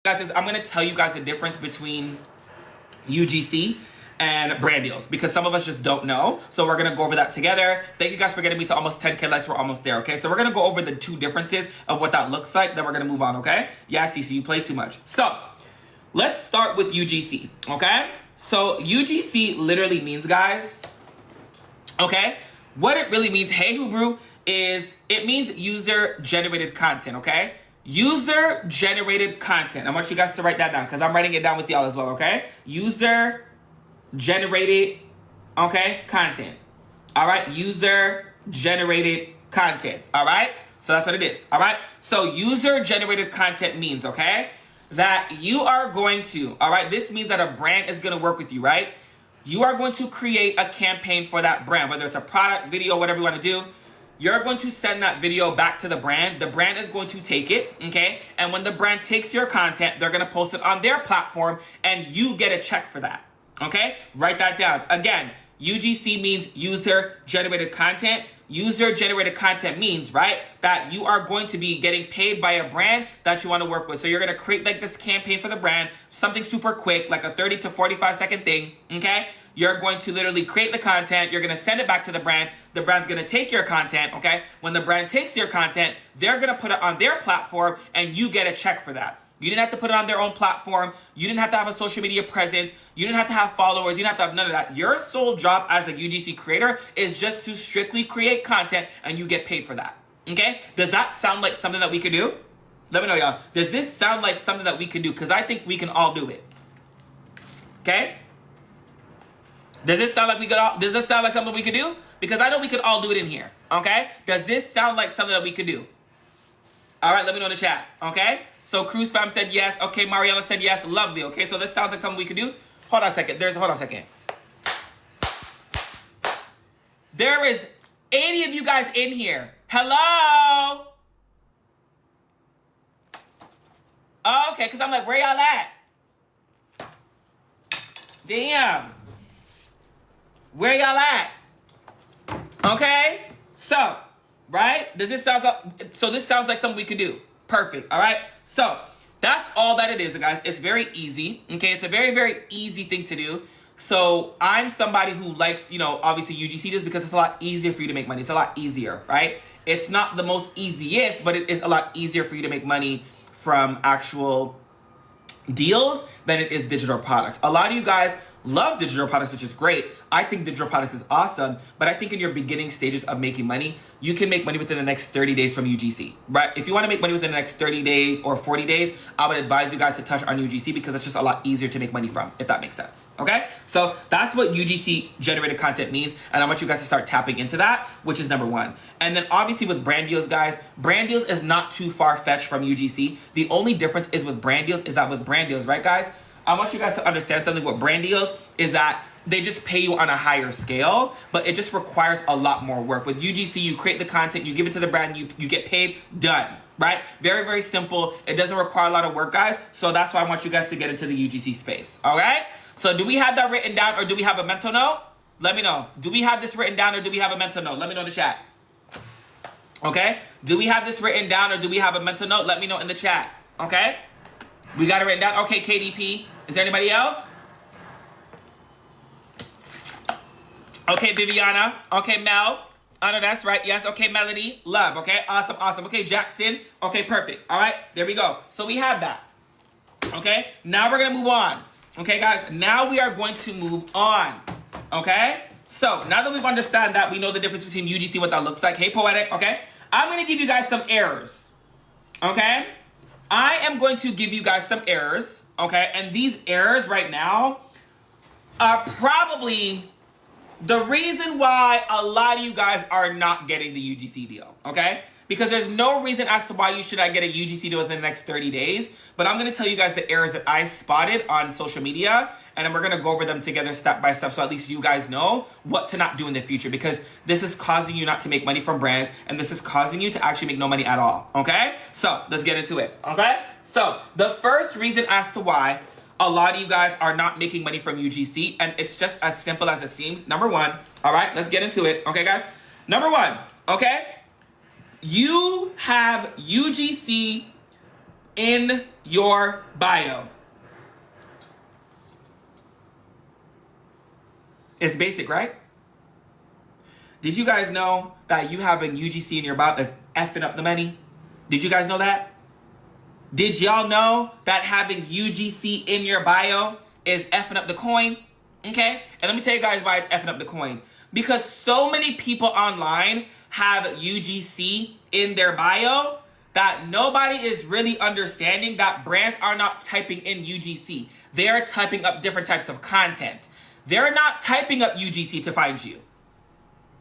guys, is I'm going to tell you guys the difference between UGC and brand deals, because some of us just don't know. So we're gonna go over that together. Thank you guys for getting me to almost 10K likes. We're almost there, okay? So we're gonna go over the two differences of what that looks like, then we're gonna move on, okay? Yeah, I see, so you play too much. So let's start with UGC, okay? So UGC literally means, guys, okay? What it really means, hey Hubru, is it means user generated content, okay? User generated content. I want you guys to write that down because I'm writing it down with y'all as well, okay? User generated, okay, content. All right, user generated content. All right, so that's what it is. All right, so user generated content means, okay, that you are going to, all right, this means that a brand is going to work with you, right? You are going to create a campaign for that brand, whether it's a product, video, whatever you want to do. You're going to send that video back to the brand. The brand is going to take it, okay? And when the brand takes your content, they're going to post it on their platform and you get a check for that, okay? Write that down. Again, UGC means user generated content. User generated content means, right, that you are going to be getting paid by a brand that you want to work with. So you're going to create like this campaign for the brand, something super quick, like a 30 to 45 second thing, okay? You're going to literally create the content. You're going to send it back to the brand. The brand's going to take your content, okay? When the brand takes your content, they're going to put it on their platform and you get a check for that. You didn't have to put it on their own platform. You didn't have to have a social media presence. You didn't have to have followers. You didn't have to have none of that. Your sole job as a UGC creator is just to strictly create content and you get paid for that, okay? Does that sound like something that we could do? Let me know, y'all. Does this sound like something that we could do? Because I think we can all do it, okay? Does this sound like something we could do? Because I know we could all do it in here, okay? Does this sound like something that we could do? All right, let me know in the chat, okay? So Cruise Fam said yes. Okay, Mariella said yes. Lovely, okay? So this sounds like something we could do. Hold on a second. Hold on a second. There is 80 of you guys in here. Hello? Oh, okay, because I'm like, where y'all at? Damn. Where y'all at? Okay? So, right? This sounds like something we could do. Perfect. All right? So, that's all that it is, guys. It's very easy. Okay? It's a very, very easy thing to do. So, I'm somebody who likes, obviously UGC this because it's a lot easier for you to make money. It's a lot easier, right? It's not the most easiest, but it is a lot easier for you to make money from actual deals than it is digital products. A lot of you guys love digital products, which is great. I think digital products is awesome, but I think in your beginning stages of making money, you can make money within the next 30 days from UGC, right? If you want to make money within the next 30 days or 40 days, I would advise you guys to touch on UGC because it's just a lot easier to make money from, if that makes sense, okay? So that's what UGC generated content means, and I want you guys to start tapping into that, which is number one. And then obviously with brand deals, guys, brand deals is not too far-fetched from UGC. The only difference is with brand deals is that with brand deals, right, guys? I want you guys to understand something with brand deals is that they just pay you on a higher scale, but it just requires a lot more work. With UGC, you create the content, you give it to the brand, you get paid, done, right? Very, very simple. It doesn't require a lot of work, guys. So that's why I want you guys to get into the UGC space, all right? So do we have that written down or do we have a mental note? Let me know. Do we have this written down or do we have a mental note? Let me know in the chat. Okay? Do we have this written down or do we have a mental note? Let me know in the chat, okay? We got it written down. Okay, KDP. Is there anybody else? Okay, Viviana. Okay, Mel. Oh, no, that's right. Yes. Okay, Melody. Love. Okay, awesome, awesome. Okay, Jackson. Okay, perfect. All right, there we go. So we have that. Okay, now we're going to move on. Okay, guys, now we are going to move on. Okay, so now that we've understood that, we know the difference between UGC, what that looks like. Hey, Poetic. Okay, I'm going to give you guys some errors. Okay, I am going to give you guys some errors. Okay, and these errors right now are probably the reason why a lot of you guys are not getting the UGC deal, okay? Because there's no reason as to why you should not get a UGC deal within the next 30 days. But I'm going to tell you guys the errors that I spotted on social media. And then we're going to go over them together step by step. So at least you guys know what to not do in the future. Because this is causing you not to make money from brands. And this is causing you to actually make no money at all, okay? So let's get into it, okay? So the first reason as to why a lot of you guys are not making money from UGC, and it's just as simple as it seems. Number one, all right, let's get into it, okay, guys? Number one, okay? You have UGC in your bio. It's basic, right? Did you guys know that you having UGC in your bio is effing up the money? Did you guys know that? Did y'all know that having UGC in your bio is effing up the coin? Okay? And let me tell you guys why it's effing up the coin. Because so many people online have UGC in their bio that nobody is really understanding that brands are not typing in UGC. They're typing up different types of content. They're not typing up UGC to find you.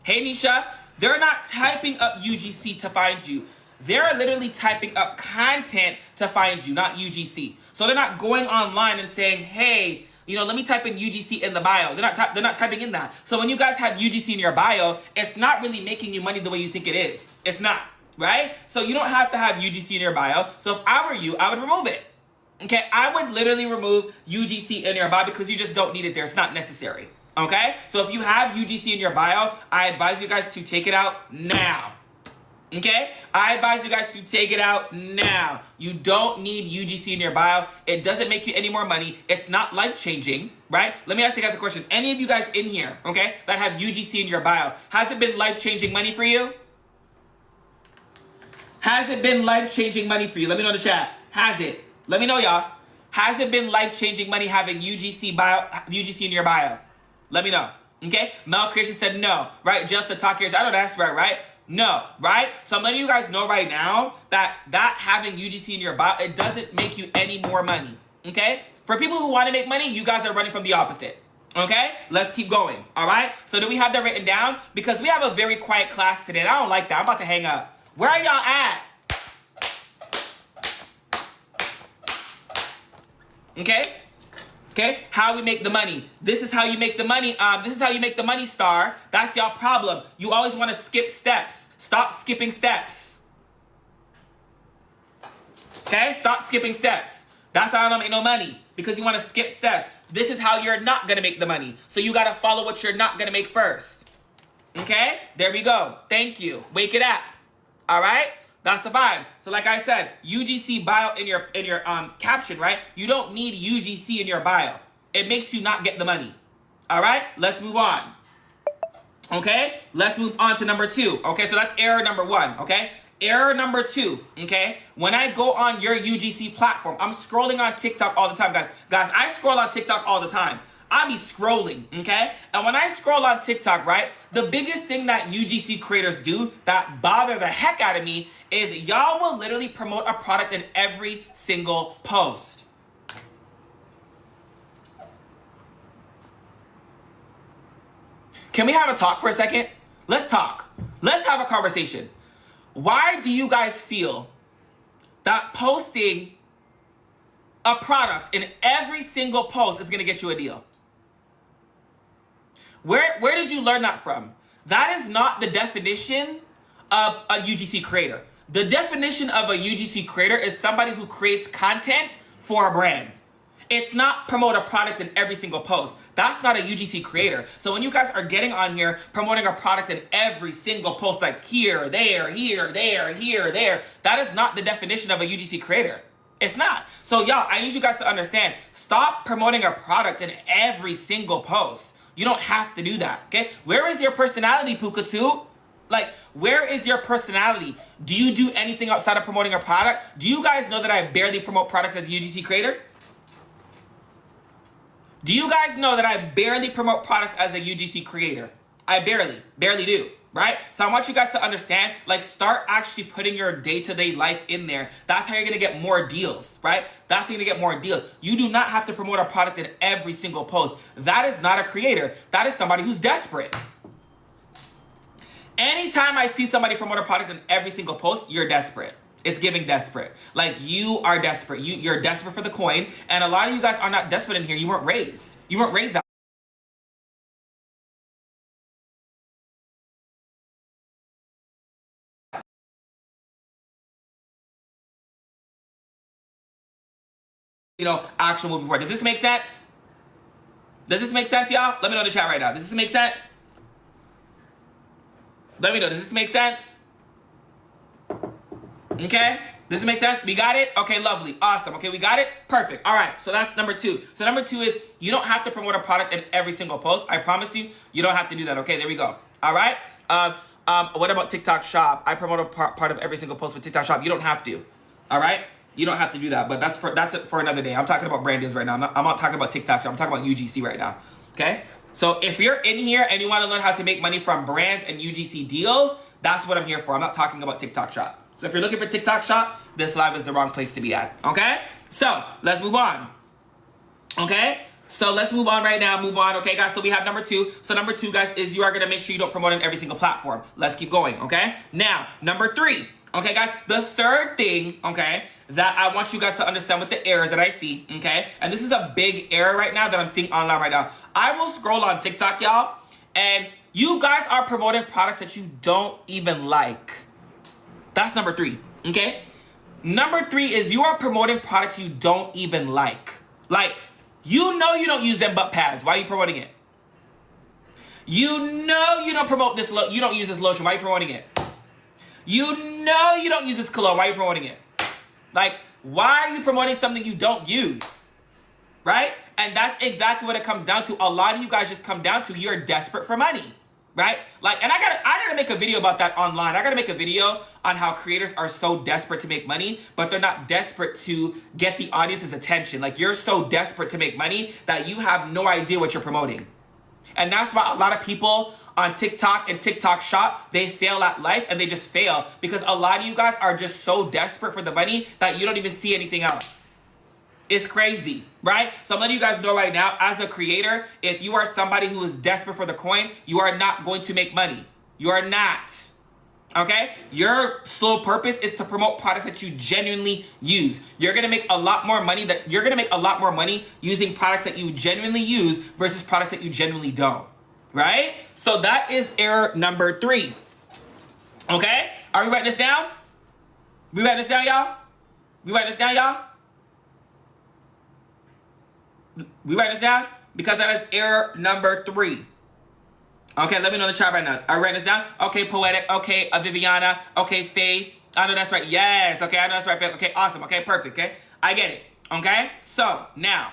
Hey, Nisha, they're not typing up UGC to find you. They're literally typing up content to find you, not UGC. So they're not going online and saying, hey, let me type in UGC in the bio. They're not typing in that. So when you guys have UGC in your bio, it's not really making you money the way you think it is. It's not, right? So you don't have to have UGC in your bio. So if I were you, I would remove it. Okay, I would literally remove UGC in your bio because you just don't need it there. It's not necessary. Okay? So if you have UGC in your bio, I advise you guys to take it out now. Okay? I advise you guys to take it out now. You don't need UGC in your bio. It doesn't make you any more money. It's not life-changing, right? Let me ask you guys a question. Any of you guys in here, okay, that have UGC in your bio, has it been life-changing money for you? Has it been life-changing money for you? Let me know in the chat. Has it? Let me know, y'all. Has it been life-changing money having UGC in your bio? Let me know. Okay? Mel Creation said no, right? Just to talk here. I know that's right? No, right? So I'm letting you guys know right now that having UGC in your bio, it doesn't make you any more money. Okay? For people who want to make money, you guys are running from the opposite. Okay? Let's keep going. All right? So do we have that written down? Because we have a very quiet class today, and I don't like that. I'm about to hang up. Where are y'all at? Okay, how we make the money. This is how you make the money. This is how you make the money, Star. That's y'all problem. You always want to skip steps. Stop skipping steps. Okay, stop skipping steps. That's how I don't make no money. Because you want to skip steps. This is how you're not going to make the money. So you got to follow what you're not going to make first. Okay, there we go. Thank you. Wake it up. All right. That's the vibes. So like I said, UGC bio in your caption, right? You don't need UGC in your bio. It makes you not get the money. All right? Let's move on. Okay? Let's move on to number 2. Okay? So that's error number 1. Okay? Error number 2. Okay? When I go on your UGC platform, I'm scrolling on TikTok all the time, guys. Guys, I scroll on TikTok all the time. I be scrolling, okay? And when I scroll on TikTok, right, the biggest thing that UGC creators do that bother the heck out of me is y'all will literally promote a product in every single post. Can we have a talk for a second? Let's talk. Let's have a conversation. Why do you guys feel that posting a product in every single post is going to get you a deal? Where did you learn that from? That is not the definition of a UGC creator. The definition of a UGC creator is somebody who creates content for a brand. It's not promote a product in every single post. That's not a UGC creator. So when you guys are getting on here promoting a product in every single post, like here, there, that is not the definition of a UGC creator. It's not. So y'all, I need you guys to understand, stop promoting a product in every single post. You don't have to do that, okay? Where is your personality, Pukatu? Like, where is your personality? Do you do anything outside of promoting a product? Do you guys know that I barely promote products as a UGC creator? Do you guys know that I barely promote products as a UGC creator? I barely do, right? So I want you guys to understand, like, start actually putting your day-to-day life in there. That's how you're gonna get more deals, right? That's how you're gonna get more deals. You do not have to promote a product in every single post. That is not a creator. That is somebody who's desperate. Anytime I see somebody promote a product in every single post, you're desperate. It's giving desperate. Like, you are desperate. You're desperate for the coin. And a lot of you guys are not desperate in here. You weren't raised. You weren't raised that. Actual moving forward. Does this make sense? Does this make sense, y'all? Let me know in the chat right now. Does this make sense? Let me know. Does this make sense? Okay? Does it make sense? We got it? Okay, lovely. Awesome. Okay, we got it? Perfect. All right, so that's number 2. So number 2 is you don't have to promote a product in every single post. I promise you, you don't have to do that. Okay, there we go. All right? What about TikTok Shop? I promote a part of every single post with TikTok Shop. You don't have to. All right? You don't have to do that, but that's it for another day. I'm talking about brand deals right now. I'm not talking about TikTok Shop. I'm talking about UGC right now. Okay? So if you're in here and you want to learn how to make money from brands and UGC deals, that's what I'm here for. I'm not talking about TikTok Shop. So if you're looking for TikTok Shop, this live is the wrong place to be at. Okay? So let's move on. Okay? So let's move on right now. Move on. Okay, guys? So we have number 2. So number 2, guys, is you are going to make sure you don't promote on every single platform. Let's keep going. Okay? Now, number 3. Okay, guys? The third thing, okay, that I want you guys to understand with the errors that I see, okay? And this is a big error right now that I'm seeing online right now. I will scroll on TikTok, y'all, and you guys are promoting products that you don't even like. That's number 3, okay? Number 3 is you are promoting products you don't even like. Like, you know you don't use them butt pads. Why are you promoting it? You know you don't promote this, you don't use this lotion. Why are you promoting it? You know you don't use this cologne. Why are you promoting it? Like, why are you promoting something you don't use? Right? And that's exactly what it comes down to. A lot of you guys just come down to you're desperate for money. Right? Like, and I gotta make a video about that online. I gotta make a video on how creators are so desperate to make money, but they're not desperate to get the audience's attention. Like, you're so desperate to make money that you have no idea what you're promoting. And that's why a lot of people on TikTok and TikTok Shop, they fail at life, and they just fail because a lot of you guys are just so desperate for the money that you don't even see anything else. It's crazy, right? So I'm letting you guys know right now, as a creator, if you are somebody who is desperate for the coin, you are not going to make money. You are not. Okay? Your sole purpose is to promote products that you genuinely use. You're gonna make a lot more money using products that you genuinely use versus products that you genuinely don't. Right? So that is error number 3. Okay? Are we writing this down? We writing this down, y'all? We writing this down, y'all? We write this down? Because that is error number 3. Okay, let me know in the chat right now. Are you writing this down? Okay, Poetic. Okay, Viviana. Okay, Faith. I know that's right. Yes. Okay, I know that's right, Faith. Okay, awesome. Okay, perfect. Okay, I get it. Okay, so now,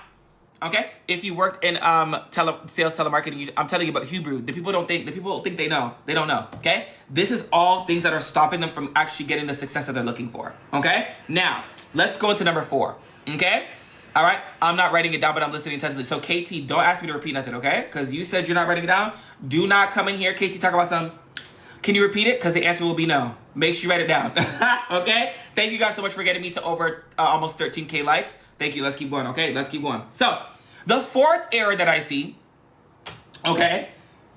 okay, if you worked in sales telemarketing, I'm telling you about Hebrew. The people think they know. They don't know. Okay, this is all things that are stopping them from actually getting the success that they're looking for. Okay, now let's go into number 4. Okay. All right, I'm not writing it down, but I'm listening intensely. So, KT, don't ask me to repeat nothing, okay? Because you said you're not writing it down. Do not come in here, KT, talk about something. Can you repeat it? Because the answer will be no. Make sure you write it down, okay? Thank you guys so much for getting me to over almost 13K likes. Thank you. Let's keep going, okay? Let's keep going. So, the 4th error that I see, okay,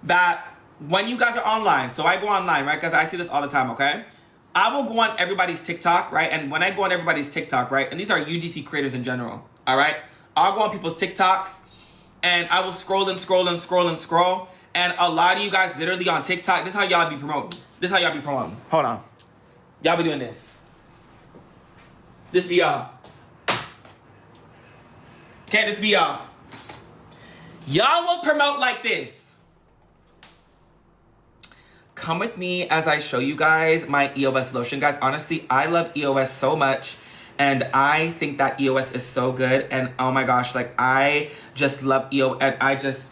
that when you guys are online, so I go online, right? Because I see this all the time, okay? I will go on everybody's TikTok, right? And when I go on everybody's TikTok, right? And these are UGC creators in general. All right, I'll go on people's TikToks and I will scroll and scroll and scroll and scroll. And a lot of you guys literally on TikTok, this is how y'all be promoting. Hold on. Y'all be doing this. This be y'all. Okay, this be y'all. Y'all will promote like this. Come with me as I show you guys my EOS lotion. Guys, honestly, I love EOS so much. And I think that EOS is so good. And oh my gosh, like I just love EOS. And I just...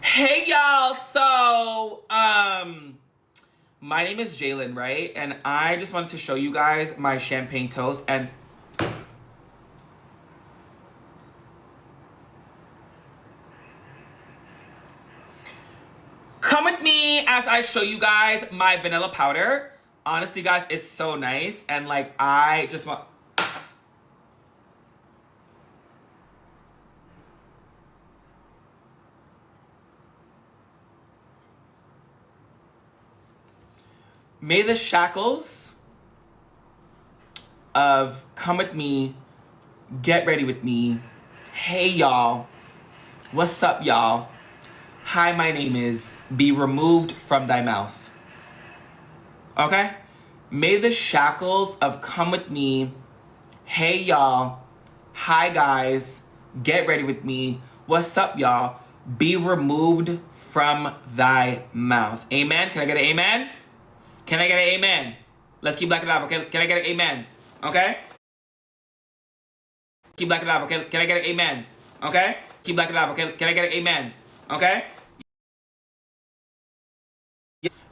Hey y'all, so my name is Jalen, right? And I just wanted to show you guys my champagne toast. And come with me as I show you guys my vanilla powder. Honestly, guys, it's so nice. And like, I just want... May the shackles of come with me, get ready with me. Hey, y'all. What's up, y'all? Hi, my name is be removed from thy mouth. Okay? May the shackles of come with me, hey y'all, hi guys, get ready with me, what's up y'all, be removed from thy mouth. Amen? Can I get an amen? Can I get an amen? Let's keep Black alive, okay? Can I get an amen? Okay? Keep Black alive, okay? Can I get an amen? Okay? Keep Black alive, okay? Can I get an amen? Okay?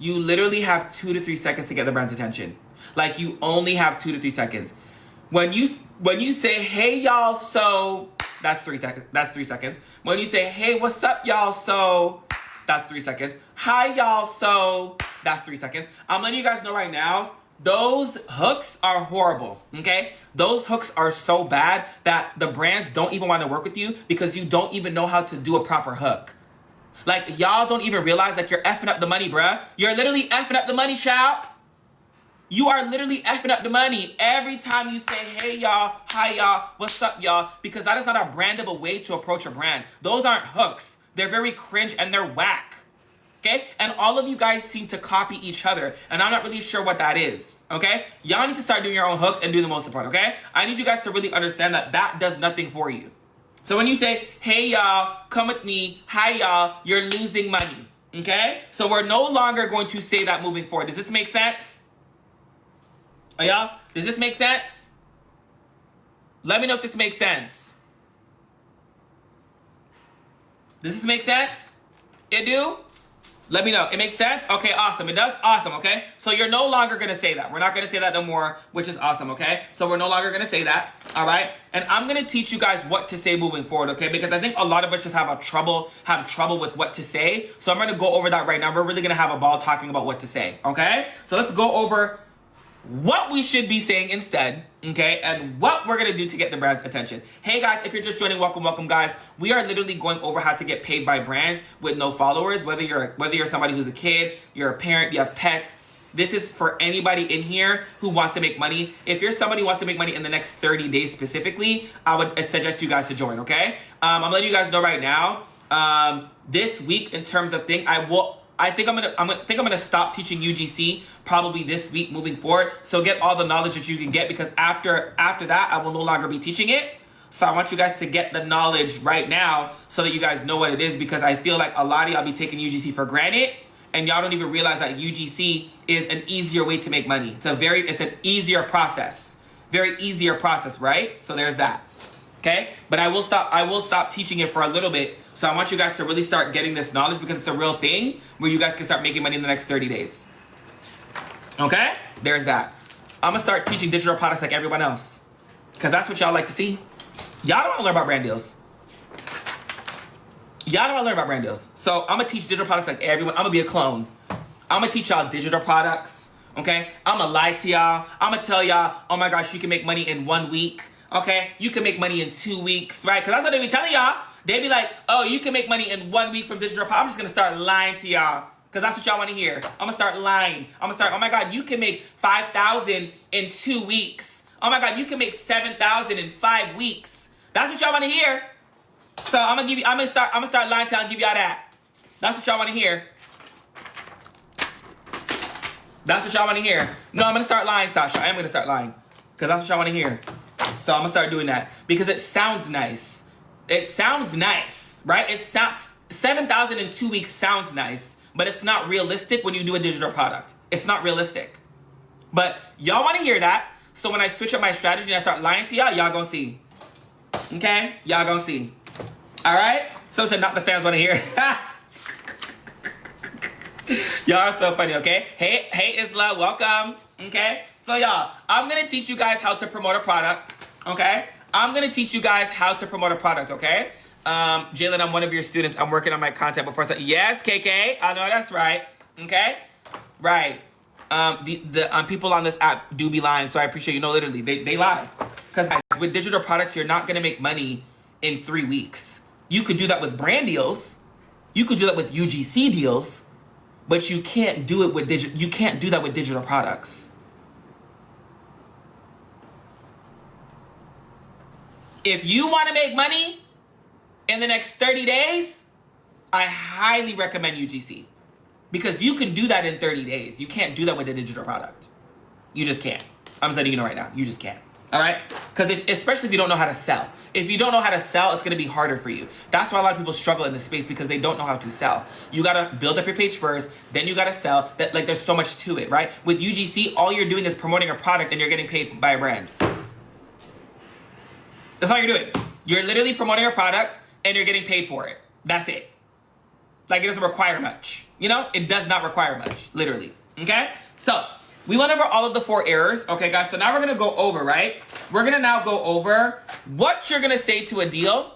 You literally have 2 to 3 seconds to get the brand's attention. Like, you only have 2 to 3 seconds. When you say, hey y'all, so that's 3 seconds. That's 3 seconds. When you say, hey, what's up y'all, so that's 3 seconds. Hi y'all, so that's 3 seconds. I'm letting you guys know right now, those hooks are horrible, okay? Those hooks are so bad that the brands don't even want to work with you because you don't even know how to do a proper hook. Like, y'all don't even realize that you're effing up the money, bruh. You're literally effing up the money, child. You are literally effing up the money every time you say, hey, y'all, hi, y'all, what's up, y'all? Because that is not a brandable way to approach a brand. Those aren't hooks. They're very cringe and they're whack. Okay? And all of you guys seem to copy each other, and I'm not really sure what that is. Okay? Y'all need to start doing your own hooks and do the most important, okay? I need you guys to really understand that that does nothing for you. So when you say, hey y'all, come with me, hi y'all, you're losing money, okay? So we're no longer going to say that moving forward. Does this make sense? Oh, y'all? Does this make sense? Let me know if this makes sense. Does this make sense? It do? Let me know. It makes sense? Okay, awesome. It does? Awesome, okay? So you're no longer going to say that. We're not going to say that no more, which is awesome, okay? So we're no longer going to say that, all right? And I'm going to teach you guys what to say moving forward, okay? Because I think a lot of us just have trouble with what to say. So I'm going to go over that right now. We're really going to have a ball talking about what to say, okay? So let's go over what we should be saying instead, okay, and what we're gonna do to get the brand's attention. Hey guys, if you're just joining, welcome guys. We are literally going over how to get paid by brands with no followers. Whether you're somebody who's a kid, you're a parent, you have pets. This is for anybody in here who wants to make money. If you're somebody who wants to make money in the next 30 days specifically, I would suggest you guys to join, okay? I'm letting you guys know right now. This week, in terms of I think I'm gonna stop teaching UGC probably this week moving forward. So get all the knowledge that you can get, because after that, I will no longer be teaching it. So I want you guys to get the knowledge right now so that you guys know what it is, because I feel like a lot of y'all be taking UGC for granted and y'all don't even realize that UGC is an easier way to make money. It's an easier process. Very easier process, right? So there's that. Okay? But I will stop teaching it for a little bit. So I want you guys to really start getting this knowledge, because it's a real thing where you guys can start making money in the next 30 days. Okay? There's that. I'm going to start teaching digital products like everyone else, because that's what y'all like to see. Y'all don't want to learn about brand deals. Y'all don't want to learn about brand deals. So I'm going to teach digital products like everyone. I'm going to be a clone. I'm going to teach y'all digital products. Okay? I'm going to lie to y'all. I'm going to tell y'all, oh my gosh, you can make money in 1 week. Okay? You can make money in 2 weeks, right? Because that's what they be telling y'all. They be like, oh, you can make money in 1 week from digital products. I'm just going to start lying to y'all, because that's what y'all want to hear. I'm going to start lying. I'm going to start, oh my God, you can make $5,000 in 2 weeks. Oh my God, you can make $7,000 in 5 weeks. That's what y'all want to hear. So I'm gonna start lying to y'all and give y'all that. That's what y'all want to hear. That's what y'all want to hear. No, I'm gonna start lying, Sasha. I am gonna start lying, because that's what y'all want to hear. So I'm gonna start doing that because it sounds nice. It sounds nice, right? 7,000 in 2 weeks sounds nice, but it's not realistic when you do a digital product. It's not realistic. But y'all want to hear that. So when I switch up my strategy and I start lying to y'all, y'all gonna see. Okay? Y'all gonna see. All right? So said not the fans want to hear. Y'all are so funny, okay? Hey, Isla, welcome. Okay? So y'all, I'm gonna teach you guys how to promote a product. Okay? I'm gonna teach you guys how to promote a product, okay? Jalen, I'm one of your students. I'm working on my content before. Yes, KK, I know that's right. Okay? Right. The people on this app do be lying, so I appreciate you. No, literally, they lie. Because with digital products, you're not gonna make money in 3 weeks. You could do that with brand deals. You could do that with UGC deals, but you can't do it with you can't do that with digital products. If you want to make money in the next 30 days, I highly recommend UGC, because you can do that in 30 days. You can't do that with a digital product. You just can't. I'm just letting you know right now. You just can't. All right? Because especially if you don't know how to sell. If you don't know how to sell, it's going to be harder for you. That's why a lot of people struggle in this space, because they don't know how to sell. You got to build up your page first, then you got to sell. That, like, there's so much to it, right? With UGC, all you're doing is promoting a product and you're getting paid by a brand. That's all you're doing. You're literally promoting a product and you're getting paid for it. That's it. Like, it doesn't require much. You know? It does not require much, literally. Okay? So, we went over all of the 4 errors. Okay, guys, so now we're going to go over, right? We're going to now go over what you're going to say to a deal.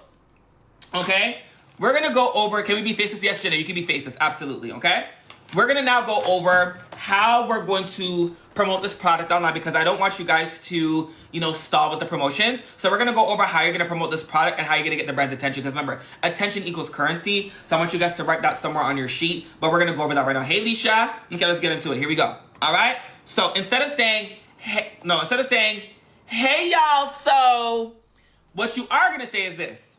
Okay? We're going to go over, can we be faceless? Yes, Jenna, you can be faceless. Absolutely, okay? We're going to now go over how we're going to promote this product online, because I don't want you guys to, you know, stall with the promotions. So we're going to go over how you're going to promote this product and how you're going to get the brand's attention. Because remember, attention equals currency. So I want you guys to write that somewhere on your sheet. But we're going to go over that right now. Hey, Leisha. Okay, let's get into it. Here we go. All right? So instead of saying, hey, hey, y'all, so what you are going to say is this.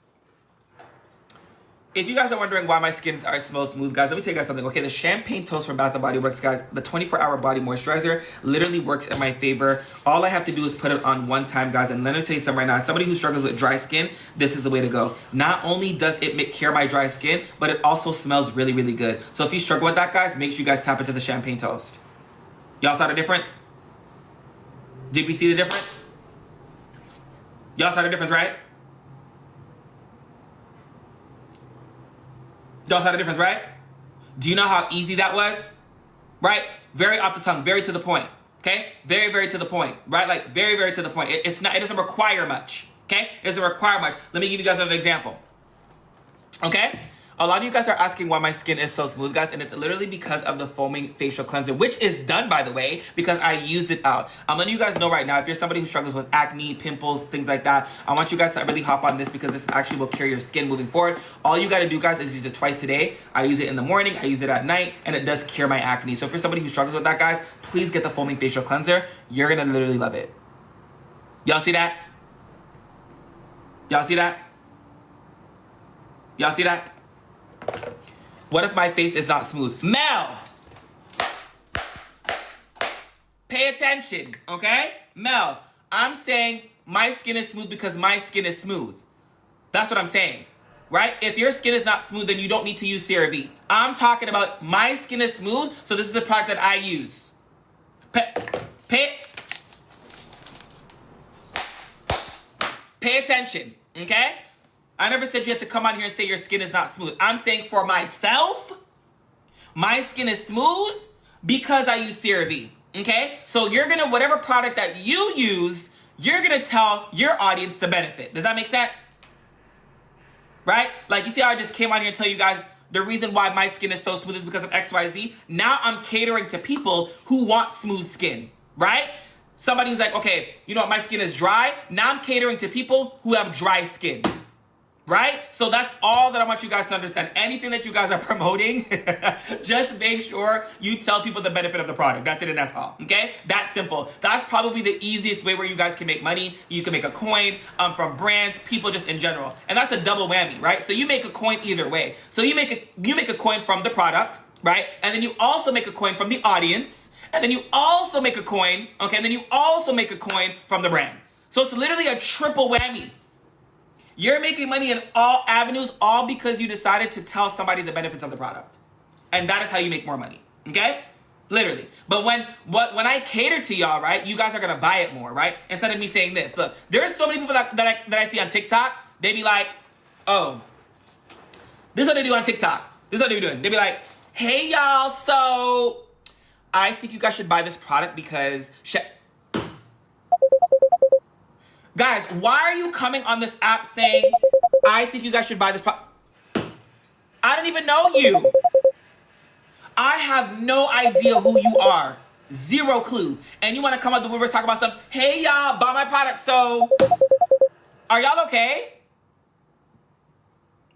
If you guys are wondering why my skin is so smooth, guys, let me tell you guys something. Okay, the Champagne Toast from Bath & Body Works, guys, the 24-hour body moisturizer literally works in my favor. All I have to do is put it on one time, guys, and let me tell you something right now. As somebody who struggles with dry skin, this is the way to go. Not only does it cure my dry skin, but it also smells really, really good. So if you struggle with that, guys, make sure you guys tap into the Champagne Toast. Y'all saw the difference? Did we see the difference? Y'all saw the difference, right? Y'all saw the difference, right? Do you know how easy that was? Right? Very off the tongue, very to the point. Okay? Very, very to the point. Right? Like, very, very to the point. It doesn't require much. Okay? It doesn't require much. Let me give you guys another example. Okay? A lot of you guys are asking why my skin is so smooth, guys, and it's literally because of the foaming facial cleanser, which is done, by the way, because I used it out. I'm letting you guys know right now, if you're somebody who struggles with acne, pimples, things like that, I want you guys to really hop on this, because this actually will cure your skin moving forward. All you got to do, guys, is use it twice a day. I use it in the morning, I use it at night, and it does cure my acne. So if you're somebody who struggles with that, guys, please get the foaming facial cleanser. You're going to literally love it. Y'all see that? Y'all see that? Y'all see that? What if my face is not smooth? Mel! Pay attention, okay? Mel, I'm saying my skin is smooth because my skin is smooth. That's what I'm saying, right? If your skin is not smooth, then you don't need to use CeraVe. I'm talking about my skin is smooth, so this is the product that I use. Pay attention, okay? I never said you had to come on here and say your skin is not smooth. I'm saying for myself, my skin is smooth because I use CeraVe, okay? So you're gonna, whatever product that you use, you're gonna tell your audience the benefit. Does that make sense? Right? Like, you see how I just came on here and tell you guys the reason why my skin is so smooth is because of XYZ. Now I'm catering to people who want smooth skin, right? Somebody who's like, okay, you know what, my skin is dry. Now I'm catering to people who have dry skin. Right? So that's all that I want you guys to understand. Anything that you guys are promoting, just make sure you tell people the benefit of the product. That's it and that's all. Okay? That's simple. That's probably the easiest way where you guys can make money. You can make a coin from brands, people just in general. And that's a double whammy, right? So you make a coin either way. So you make a coin from the product, right? And then you also make a coin from the audience. And then you also make a coin, okay? And then you also make a coin from the brand. So it's literally a triple whammy. You're making money in all avenues, all because you decided to tell somebody the benefits of the product. And that is how you make more money, okay? Literally. But when I cater to y'all, right, you guys are going to buy it more, right? Instead of me saying this. Look, there's so many people that I see on TikTok, they be like, oh, this is what they do on TikTok. This is what they be doing. They be like, hey, y'all, so I think you guys should buy this product because... Guys, why are you coming on this app saying, I think you guys should buy this product? I don't even know you. I have no idea who you are. Zero clue. And you want to come out the woodworks talk about some, hey y'all, buy my product, so are y'all okay?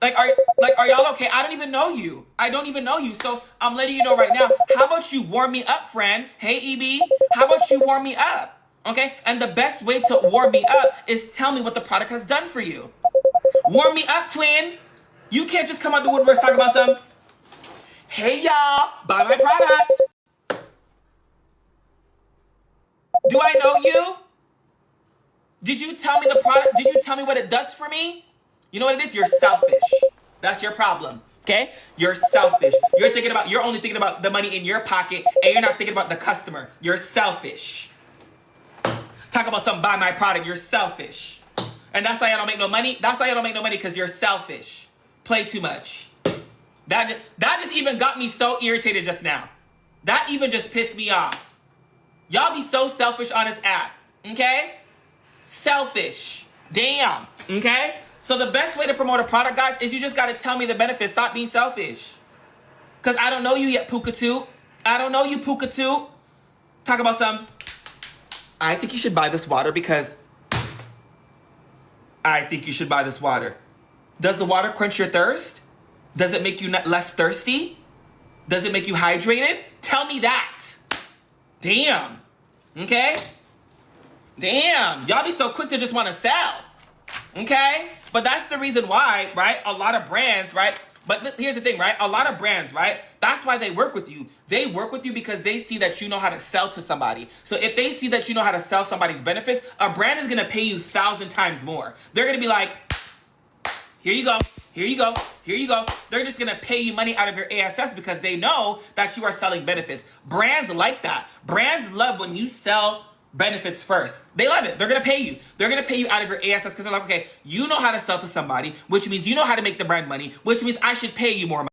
Are y'all okay? I don't even know you. I don't even know you. So I'm letting you know right now. How about you warm me up, friend? Hey, EB, how about you warm me up? Okay? And the best way to warm me up is tell me what the product has done for you. Warm me up, twin. You can't just come out the woodworks talking about some, hey, y'all, buy my product. Do I know you? Did you tell me the product? Did you tell me what it does for me? You know what it is? You're selfish. That's your problem. Okay? You're selfish. You're only thinking about the money in your pocket and you're not thinking about the customer. You're selfish. Talk about some buy my product. You're selfish. And that's why I don't make no money. That's why I don't make no money, because you're selfish. Play too much. That just even got me so irritated just now. That even just pissed me off. Y'all be so selfish on this app. Okay? Selfish. Damn. Okay? So the best way to promote a product, guys, is you just gotta tell me the benefits. Stop being selfish. Because I don't know you yet, Pukatu. I don't know you, Pukatu. Talk about some, I think you should buy this water because I think you should buy this water. Does the water quench your thirst? Does it make you less thirsty? Does it make you hydrated? Tell me that. Damn. Okay? Damn. Y'all be so quick to just want to sell. Okay? But that's the reason why, right? A lot of brands, right? But here's the thing, right? A lot of brands, right? That's why they work with you. They work with you because they see that you know how to sell to somebody. So if they see that you know how to sell somebody's benefits, a brand is going to pay you 1,000 times more. They're going to be like, here you go. Here you go. Here you go. They're just going to pay you money out of your ASS because they know that you are selling benefits. Brands like that. Brands love when you sell benefits first. They love it. They're going to pay you. They're going to pay you out of your ASS because they're like, okay, you know how to sell to somebody, which means you know how to make the brand money, which means I should pay you more money.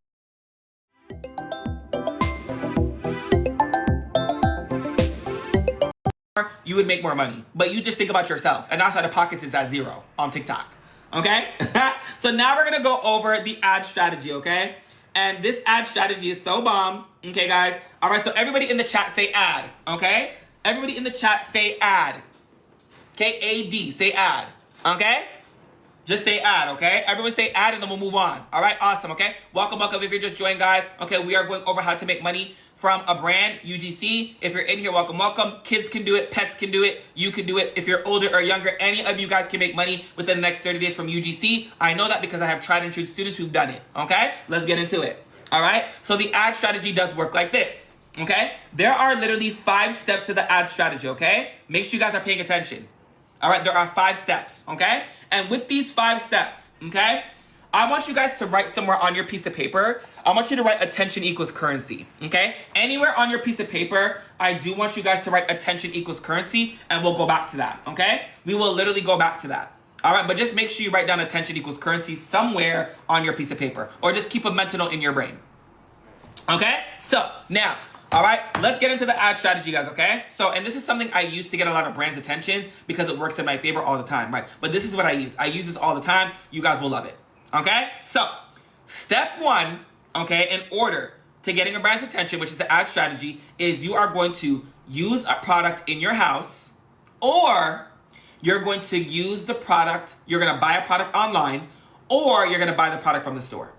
You would make more money, but you just think about yourself, and that's why the pockets is at 0 on TikTok. Okay? So now we're gonna go over the ad strategy, okay? And this ad strategy is so bomb. Okay, guys? All right, so everybody in the chat say ad, okay? Everybody in the chat say ad. Okay, A-D, say ad, okay? Just say ad, okay? Everyone say ad and then we'll move on. All right, awesome, okay? Welcome, welcome if you're just joining, guys. Okay, we are going over how to make money from a brand, UGC. If you're in here, welcome, welcome. Kids can do it, pets can do it, you can do it. If you're older or younger, any of you guys can make money within the next 30 days from UGC. I know that because I have tried and true students who've done it, okay? Let's get into it, all right? So the ad strategy does work like this, okay? There are literally 5 steps to the ad strategy, okay? Make sure you guys are paying attention. All right, there are 5 steps, okay? And with these 5 steps, okay, I want you guys to write somewhere on your piece of paper. I want you to write attention equals currency, okay? Anywhere on your piece of paper, I do want you guys to write attention equals currency, and we'll go back to that, okay? We will literally go back to that. All right, but just make sure you write down attention equals currency somewhere on your piece of paper, or just keep a mental note in your brain, okay? So now, all right, let's get into the ad strategy, guys, okay? So, and this is something I use to get a lot of brands' attention because it works in my favor all the time, right? But this is what I use. I use this all the time. You guys will love it, okay? So, step 1, okay, in order to getting a brand's attention, which is the ad strategy, is you are going to use a product in your house, or you're going to use the product, you're going to buy a product online, or you're going to buy the product from the store,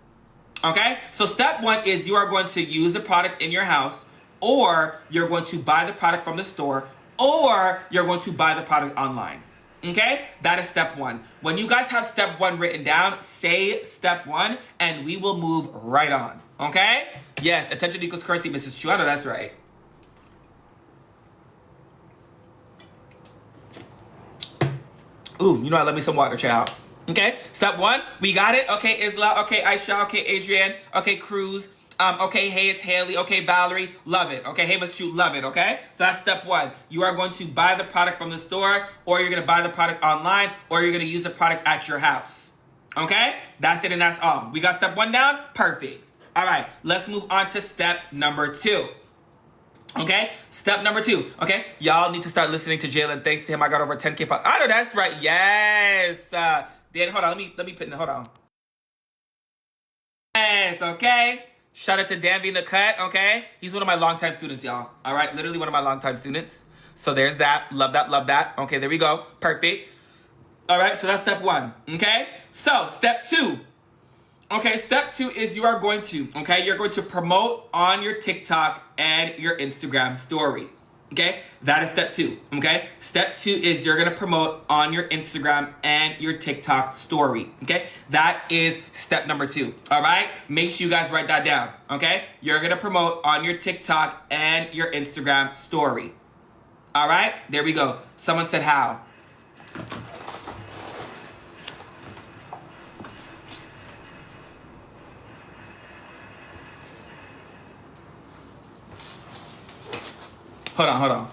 okay? So, step 1 is you are going to use the product in your house, or you're going to buy the product from the store, or you're going to buy the product online. Okay? That is step 1. When you guys have step 1 written down, say step 1, and we will move right on. Okay? Yes, attention equals currency, Mrs. Chu. I know that's right. Ooh, you know I love me some water, child. Okay? Step 1, we got it. Okay, Isla. Okay, Aisha. Okay, Adrienne. Okay, Cruz. Okay, hey, it's Haley. Okay, Valerie, love it. Okay, hey, Miss Chu, love it, okay? So that's step 1. You are going to buy the product from the store, or you're going to buy the product online, or you're going to use the product at your house. Okay? That's it and that's all. We got step 1 down? Perfect. All right, let's move on to step number 2. Okay? Step number 2. Okay? Y'all need to start listening to Jalen. Thanks to him, I got over 10K followers. I know that's right. Yes. Dan, hold on. Let me put in, hold on. Yes, okay? Shout out to Danby in the cut, okay? He's one of my longtime students, y'all. All right? Literally one of my longtime students. So there's that. Love that, love that. Okay, there we go. Perfect. All right, so that's step 1, okay? So, step 2. Okay, step 2 is you are going to, okay? You're going to promote on your TikTok and your Instagram story. Okay, that is step 2, okay? Step 2 is you're gonna promote on your Instagram and your TikTok story, okay? That is step number 2, all right? Make sure you guys write that down, okay? You're gonna promote on your TikTok and your Instagram story, All right, there we go. Someone said how. Hold on, hold on.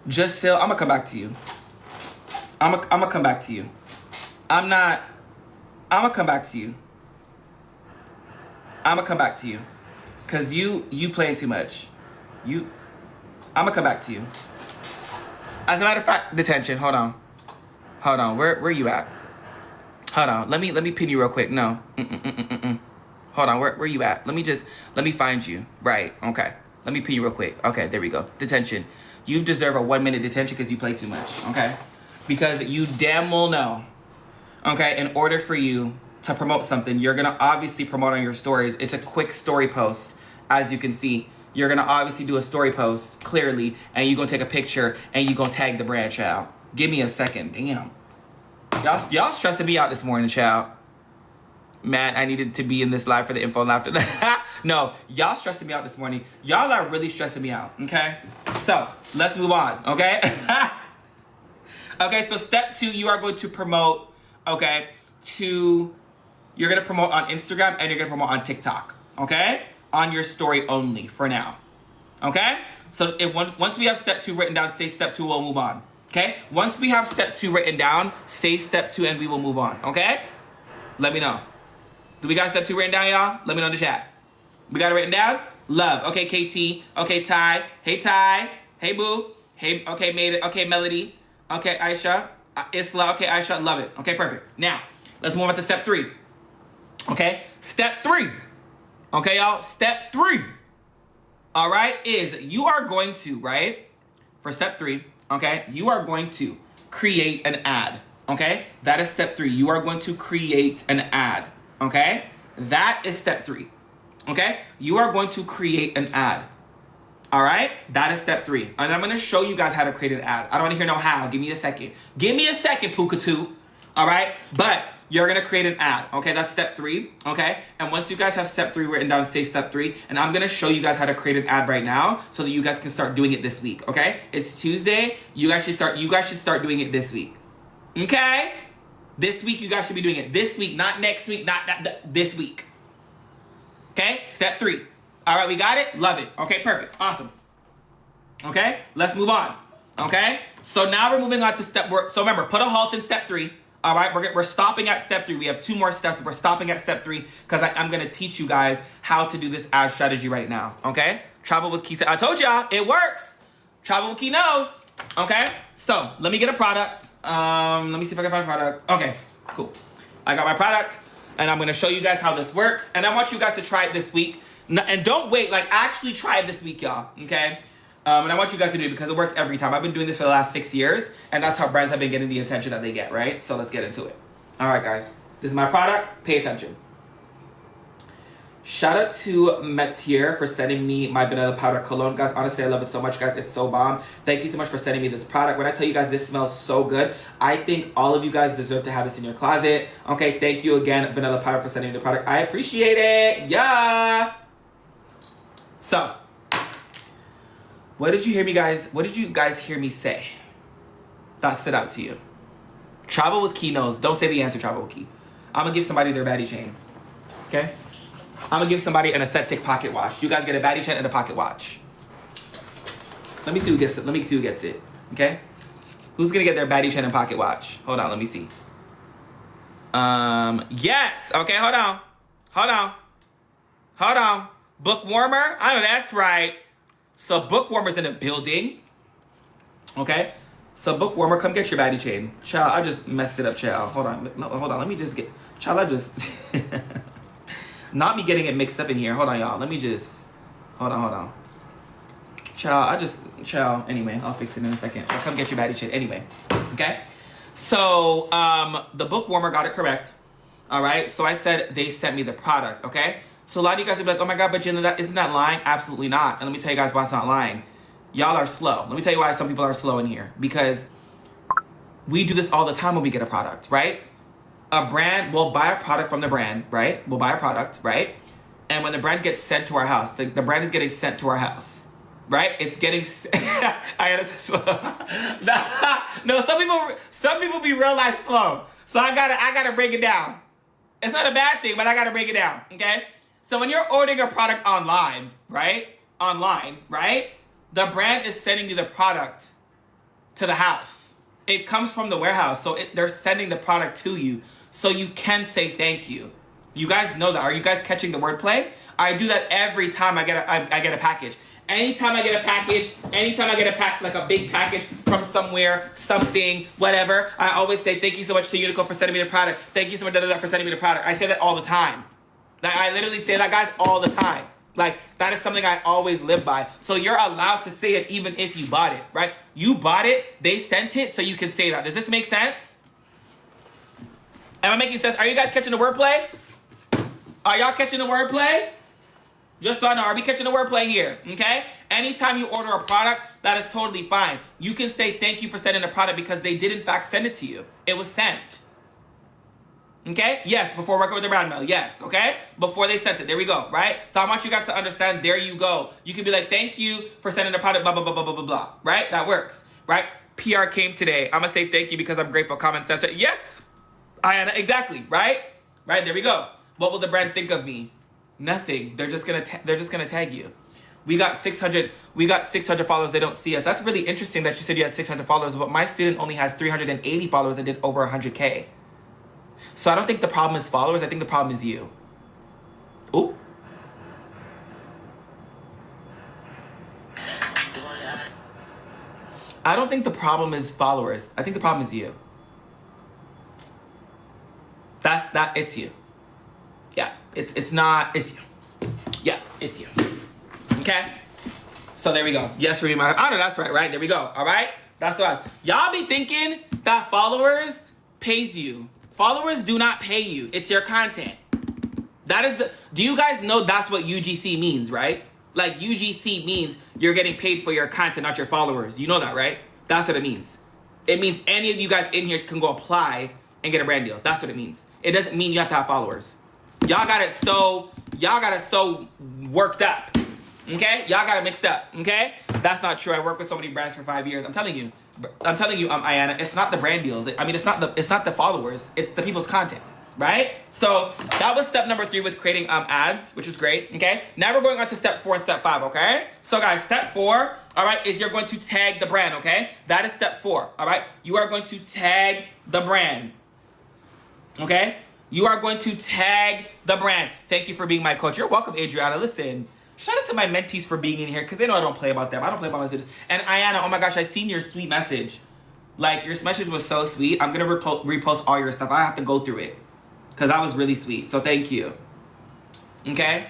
Just Sil, I'm gonna come back to you. I'm gonna come back to you. I'm gonna come back to you. I'm gonna come back to you. Cause you playing too much. I'm gonna come back to you. As a matter of fact, detention, hold on. Hold on, where you at? Hold on, let me pin you real quick. No. Hold on, where you at? Let me find you. Right, okay. Let me pin you real quick. Okay, there we go. Detention. You deserve a 1-minute detention because you play too much, okay? Because you damn well know, okay, in order for you to promote something, you're gonna obviously promote on your stories. It's a quick story post, as you can see. You're gonna obviously do a story post, clearly, and you're gonna take a picture and you're gonna tag the brand, child. Give me a second, damn. Y'all stressing me out this morning, child. Man, I needed to be in this live for the info and laughter. No, y'all stressing me out this morning. Y'all are really stressing me out, okay? So, let's move on, okay? Okay, so step 2, you are going to promote, okay, you're going to promote on Instagram and you're going to promote on TikTok, okay? On your story only for now, okay? So, once we have step 2 written down, say step 2, we'll move on, okay? Once we have step 2 written down, say step 2 and we will move on, okay? Let me know. Do we got step 2 written down, y'all? Let me know in the chat. We got it written down? Love. Okay, KT. Okay, Ty. Hey, Ty. Hey, Boo. Hey, okay, made it. Okay, Melody. Okay, Aisha. Isla. Okay, Aisha. Love it. Okay, perfect. Now, let's move on to step 3. Okay? Step 3. Okay, y'all? Step 3. All right? Is you are going to, right? For step 3, okay? You are going to create an ad. Okay? That is step 3. You are going to create an ad. Okay? That is step 3. Okay? You are going to create an ad. All right? That is step 3. And I'm going to show you guys how to create an ad. I don't want to hear no how. Give me a second. Give me a second, Pukatu. All right? But you're going to create an ad. Okay? That's step 3. Okay? And once you guys have step 3 written down, say step 3. And I'm going to show you guys how to create an ad right now so that you guys can start doing it this week. Okay? It's Tuesday. You guys should start doing it this week. Okay? This week, you guys should be doing it. This week, not next week, not this week. Okay? Step 3. All right, we got it? Love it. Okay, perfect. Awesome. Okay? Let's move on. Okay? So now we're moving on to so remember, put a halt in step 3. All right? We're stopping at step 3. We have 2 more steps. We're stopping at step 3 because I'm going to teach you guys how to do this ad strategy right now. Okay? Travel with Key. I told y'all, it works. Travel with Key knows. Okay? So, let me get a product. Let me see if I can find a product. Okay, cool. I got my product, and I'm going to show you guys how this works. And I want you guys to try it this week. And don't wait, like, actually try it this week, y'all, okay? And I want you guys to do it because it works every time. I've been doing this for the last 6 years, and that's how brands have been getting the attention that they get, right? So let's get into it. All right, guys. This is my product. Pay attention. Shout out to Metier for sending me my vanilla powder cologne. Guys, honestly, I love it so much, guys. It's so bomb. Thank you so much for sending me this product. When I tell you guys this smells so good, I think all of you guys deserve to have this in your closet. Okay, thank you again, Vanilla Powder, for sending me the product. I appreciate it. Yeah. So, what did you guys hear me say that stood out to you? Travel with Key knows. Don't say the answer, Travel with Key. I'm going to give somebody their baddie chain. Okay? I'm gonna give somebody an authentic pocket watch. You guys get a baddie chain and a pocket watch. Let me see who gets it. Okay? Who's gonna get their baddie chain and pocket watch? Hold on, let me see. Yes. Okay, hold on. Book warmer? I know that's right. So book warmer's in the building. Okay? So book warmer, come get your baddie chain. Child, I just messed it up, child. Hold on. Let me just get. Child, I just. Not me getting it mixed up in here. Hold on, y'all. Let me just... Hold on. Child, anyway, I'll fix it in a second. I'll come get your baddie shit anyway. Okay? So, the book warmer got it correct. All right? So I said they sent me the product, okay? So a lot of you guys will be like, oh my God, but Jenna, isn't that lying? Absolutely not. And let me tell you guys why it's not lying. Y'all are slow. Let me tell you why some people are slow in here. Because we do this all the time when we get a product, right? A brand will buy a product from the brand, right? We'll buy a product, right? And when the brand gets sent to our house, the brand is getting sent to our house, right? It's getting. No, some people be real life slow, so I gotta break it down. It's not a bad thing, but I gotta break it down, okay? So when you're ordering a product online, right? The brand is sending you the product to the house. It comes from the warehouse, so they're sending the product to you, so you can say thank you. You guys know that. Are you guys catching the wordplay? I do that every time I get a package. Anytime I get a package, like a big package from somewhere, something, whatever, I always say thank you so much to Unico for sending me the product. Thank you so much for sending me the product. I say that all the time. Like, I literally say that, guys, all the time. Like, that is something I always live by. So you're allowed to say it even if you bought it, right? You bought it, they sent it, so you can say that. Does this make sense? Am I making sense? Are you guys catching the wordplay? Are y'all catching the wordplay? Just so I know, are we catching the wordplay here? Okay? Anytime you order a product, that is totally fine. You can say thank you for sending the product because they did in fact send it to you. It was sent. Okay? Yes, before working with the brand mail. Yes, okay? Before they sent it. There we go, right? So I want you guys to understand, there you go. You can be like, thank you for sending the product, blah, blah, blah, blah, blah, blah, blah. Right? That works, right? PR came today. I'm going to say thank you because I'm grateful. Comment center. Yes, Ayana, exactly, right? Right, there we go. What will the brand think of me? Nothing. They're just gonna tag you. We got 600 followers. They don't see us. That's really interesting that you said you had 600 followers, but my student only has 380 followers and did over 100K. So I don't think the problem is followers. I think the problem is you. Ooh. I don't think the problem is followers. I think the problem is you. It's you. Yeah, it's you. Yeah, it's you. Okay? So there we go. Yes, Rima. I know that's right? There we go. All right? That's right. Y'all be thinking that followers pays you. Followers do not pay you. It's your content. Do you guys know that's what UGC means, right? Like, UGC means you're getting paid for your content, not your followers. You know that, right? That's what it means. It means any of you guys in here can go apply and get a brand deal. That's what it means. It doesn't mean you have to have followers. Y'all got it so worked up. Okay? Y'all got it mixed up. Okay? That's not true. I worked with so many brands for 5 years. I'm telling you, Ayana, it's not the brand deals. I mean, it's not the followers. It's the people's content. Right? So that was step number 3 with creating ads, which is great. Okay? Now we're going on to step 4 and step 5. Okay? So guys, step 4, all right, is you're going to tag the brand. Okay? That is step 4. All right? You are going to tag the brand. Okay? You are going to tag the brand. Thank you for being my coach. You're welcome, Adriana. Listen, shout out to my mentees for being in here because they know I don't play about them. I don't play about my students. And Ayana, oh my gosh, I seen your sweet message. Like, your message was so sweet. I'm going to repost all your stuff. I have to go through it because that was really sweet. So thank you. Okay?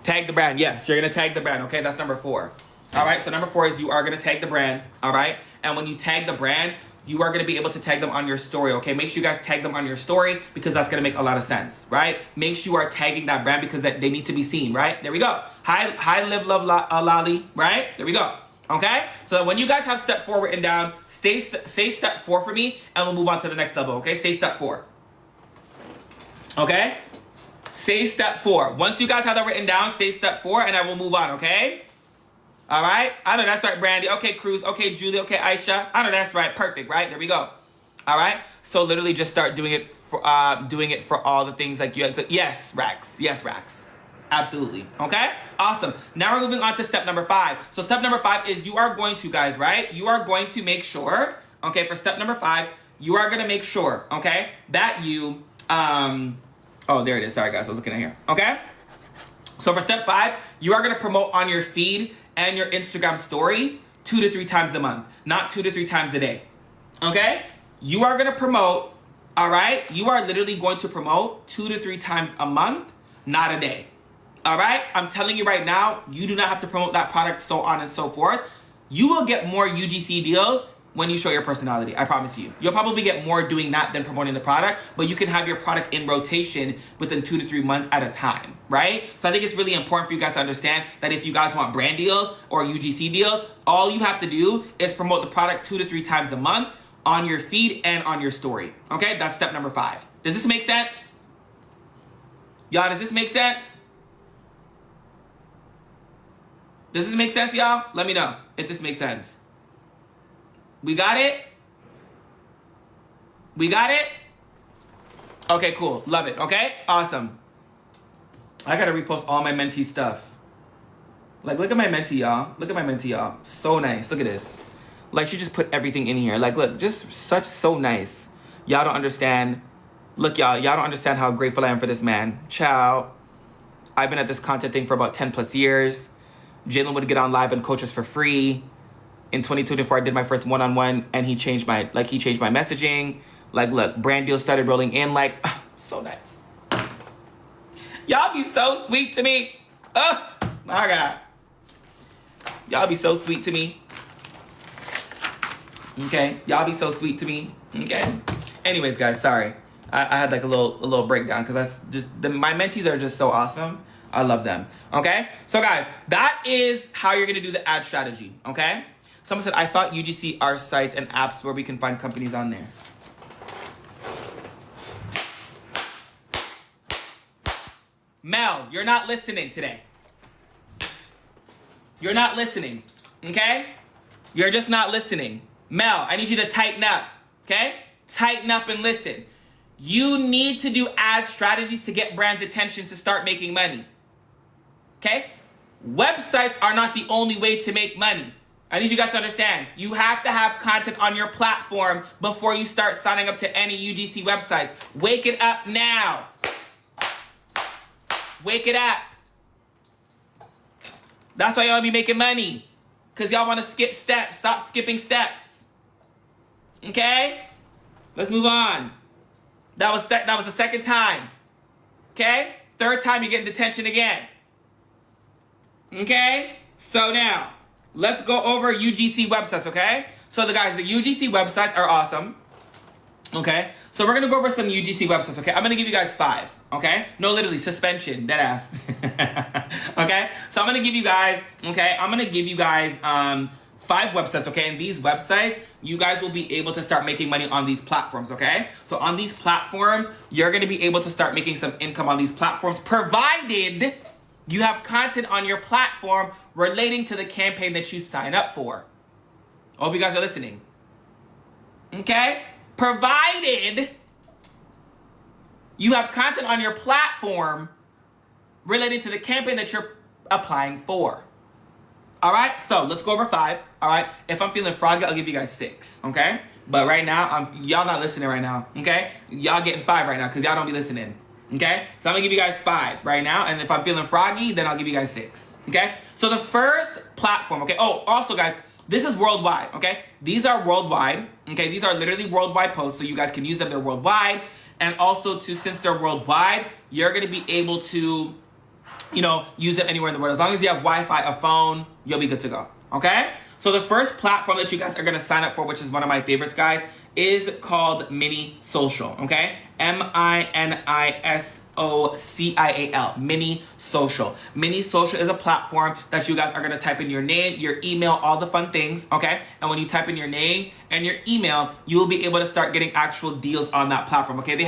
Tag the brand. Yes, you're going to tag the brand. Okay, that's number 4. All right, so number 4 is you are going to tag the brand. All right? And when you tag the brand, you are going to be able to tag them on your story, okay? Make sure you guys tag them on your story because that's going to make a lot of sense, right? Make sure you are tagging that brand because they need to be seen, right? There we go. Hi, Live Love Lolly, right? There we go, okay? So when you guys have step 4 written down, say step 4 for me and we'll move on to the next level, okay? Say step 4. Okay? Say step 4. Once you guys have that written down, say step 4 and I will move on, okay? All right? I know that's right, Brandy. Okay, Cruz. Okay, Julie. Okay, Aisha. I know that's right. Perfect, right? There we go. All right? So literally just start doing it for all the things like you have to. Yes, Rax. Yes, Rax. Absolutely. Okay? Awesome. Now we're moving on to step number 5. So step number 5 is you are going to, guys, right? You are going to make sure, okay, for step number 5, you are going to make sure, okay, that you, oh, there it is. Sorry, guys. I was looking at here. Okay? So for step 5, you are going to promote on your feed and your Instagram story 2 to 3 times a month, not 2 to 3 times a day. Okay? You are going to promote, all right? You are literally going to promote 2 to 3 times a month, not a day. All right? I'm telling you right now, you do not have to promote that product, so on and so forth. You will get more UGC deals when you show your personality. I promise you. You'll probably get more doing that than promoting the product, but you can have your product in rotation within 2 to 3 months at a time, right? So I think it's really important for you guys to understand that if you guys want brand deals or UGC deals, all you have to do is promote the product 2 to 3 times a month. on your feed and on your story. Okay, that's step number 5. Does this make sense? Y'all, does this make sense? Does this make sense, y'all? Let me know if this makes sense. We got it? We got it? Okay, cool. Love it. Okay, awesome. I gotta repost all my mentee stuff. Like, look at my mentee, y'all. Look at my mentee, y'all. So nice. Look at this. Like, she just put everything in here. Like, look, just so nice. Y'all don't understand. Look, y'all don't understand how grateful I am for this man. Ciao. I've been at this content thing for about 10 plus years. Jalen would get on live and coach us for free. In 2024, I did my first one-on-one, and he changed my messaging. Like, look, brand deals started rolling in. Like, so nice. Y'all be so sweet to me. Oh, my God. Y'all be so sweet to me. Okay? Y'all be so sweet to me. Okay? Anyways, guys, sorry. I had like a little breakdown because that's just, my mentees are just so awesome. I love them. Okay? So, guys, that is how you're going to do the ad strategy. Okay? Someone said, I thought UGC are sites and apps where we can find companies on there. Mel, you're not listening today. You're not listening, okay? You're just not listening. Mel, I need you to tighten up, okay? Tighten up and listen. You need to do ad strategies to get brands' attention to start making money, okay? Websites are not the only way to make money. I need you guys to understand. You have to have content on your platform before you start signing up to any UGC websites. Wake it up now. Wake it up. That's why y'all be making money. Because y'all want to skip steps. Stop skipping steps. Okay? Let's move on. That was the second time. Okay? Third time you're getting detention again. Okay? So now, let's go over UGC websites, okay? So the UGC websites are awesome. Okay? So we're going to go over some UGC websites, okay? I'm going to give you guys 5, okay? No, literally, suspension, deadass. Okay? So I'm going to give you guys, okay? I'm going to give you guys 5 websites, okay? And these websites, you guys will be able to start making money on these platforms, okay? So on these platforms, you're going to be able to start making some income on these platforms, provided you have content on your platform relating to the campaign that you sign up for. I hope you guys are listening. Okay? Provided you have content on your platform related to the campaign that you're applying for. All right, so let's go over 5. All right, if I'm feeling froggy, I'll give you guys 6. Okay, but right now, y'all not listening right now. Okay, y'all getting 5 right now because y'all don't be listening. Okay, so I'm gonna give you guys 5 right now, and if I'm feeling froggy, then I'll give you guys 6. Okay, so the first platform. Okay, oh, also guys, this is worldwide, okay? These are worldwide, okay? These are literally worldwide posts, so you guys can use them. They're worldwide. And also, since they're worldwide, you're going to be able to, use them anywhere in the world. As long as you have Wi-Fi, a phone, you'll be good to go, okay? So the first platform that you guys are going to sign up for, which is one of my favorites, guys, is called Mini Social, okay? MINISOCIAL, Mini Social. Mini Social is a platform that you guys are going to type in your name, your email, all the fun things, okay? And when you type in your name and your email, you'll be able to start getting actual deals on that platform, okay? They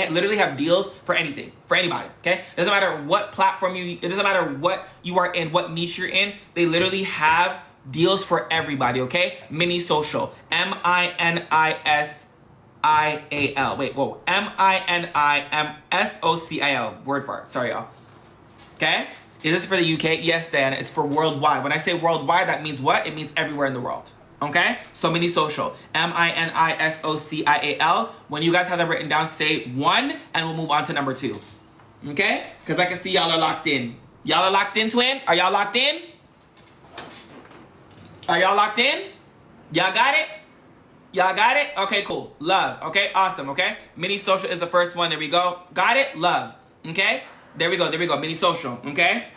literally have deals for anything, for anybody, okay? It doesn't matter what platform it doesn't matter what you are in, what niche you're in, they literally have deals for everybody, okay? Mini Social, MINISIAL. Wait, whoa. MINIMSOCIL. Word for it. Sorry, y'all. Okay? Is this for the UK? Yes, Dan. It's for worldwide. When I say worldwide, that means what? It means everywhere in the world. Okay? So Mini Social. MINISOCIAL. When you guys have that written down, say 1, and we'll move on to number 2. Okay? Because I can see y'all are locked in. Y'all are locked in, twin? Are y'all locked in? Are y'all locked in? Y'all got it? Y'all got it? Okay, cool. Love. Okay, awesome. Okay, Mini Social is the first one. There we go. Got it? Love. Okay, there we go. There we go. Mini Social. Okay.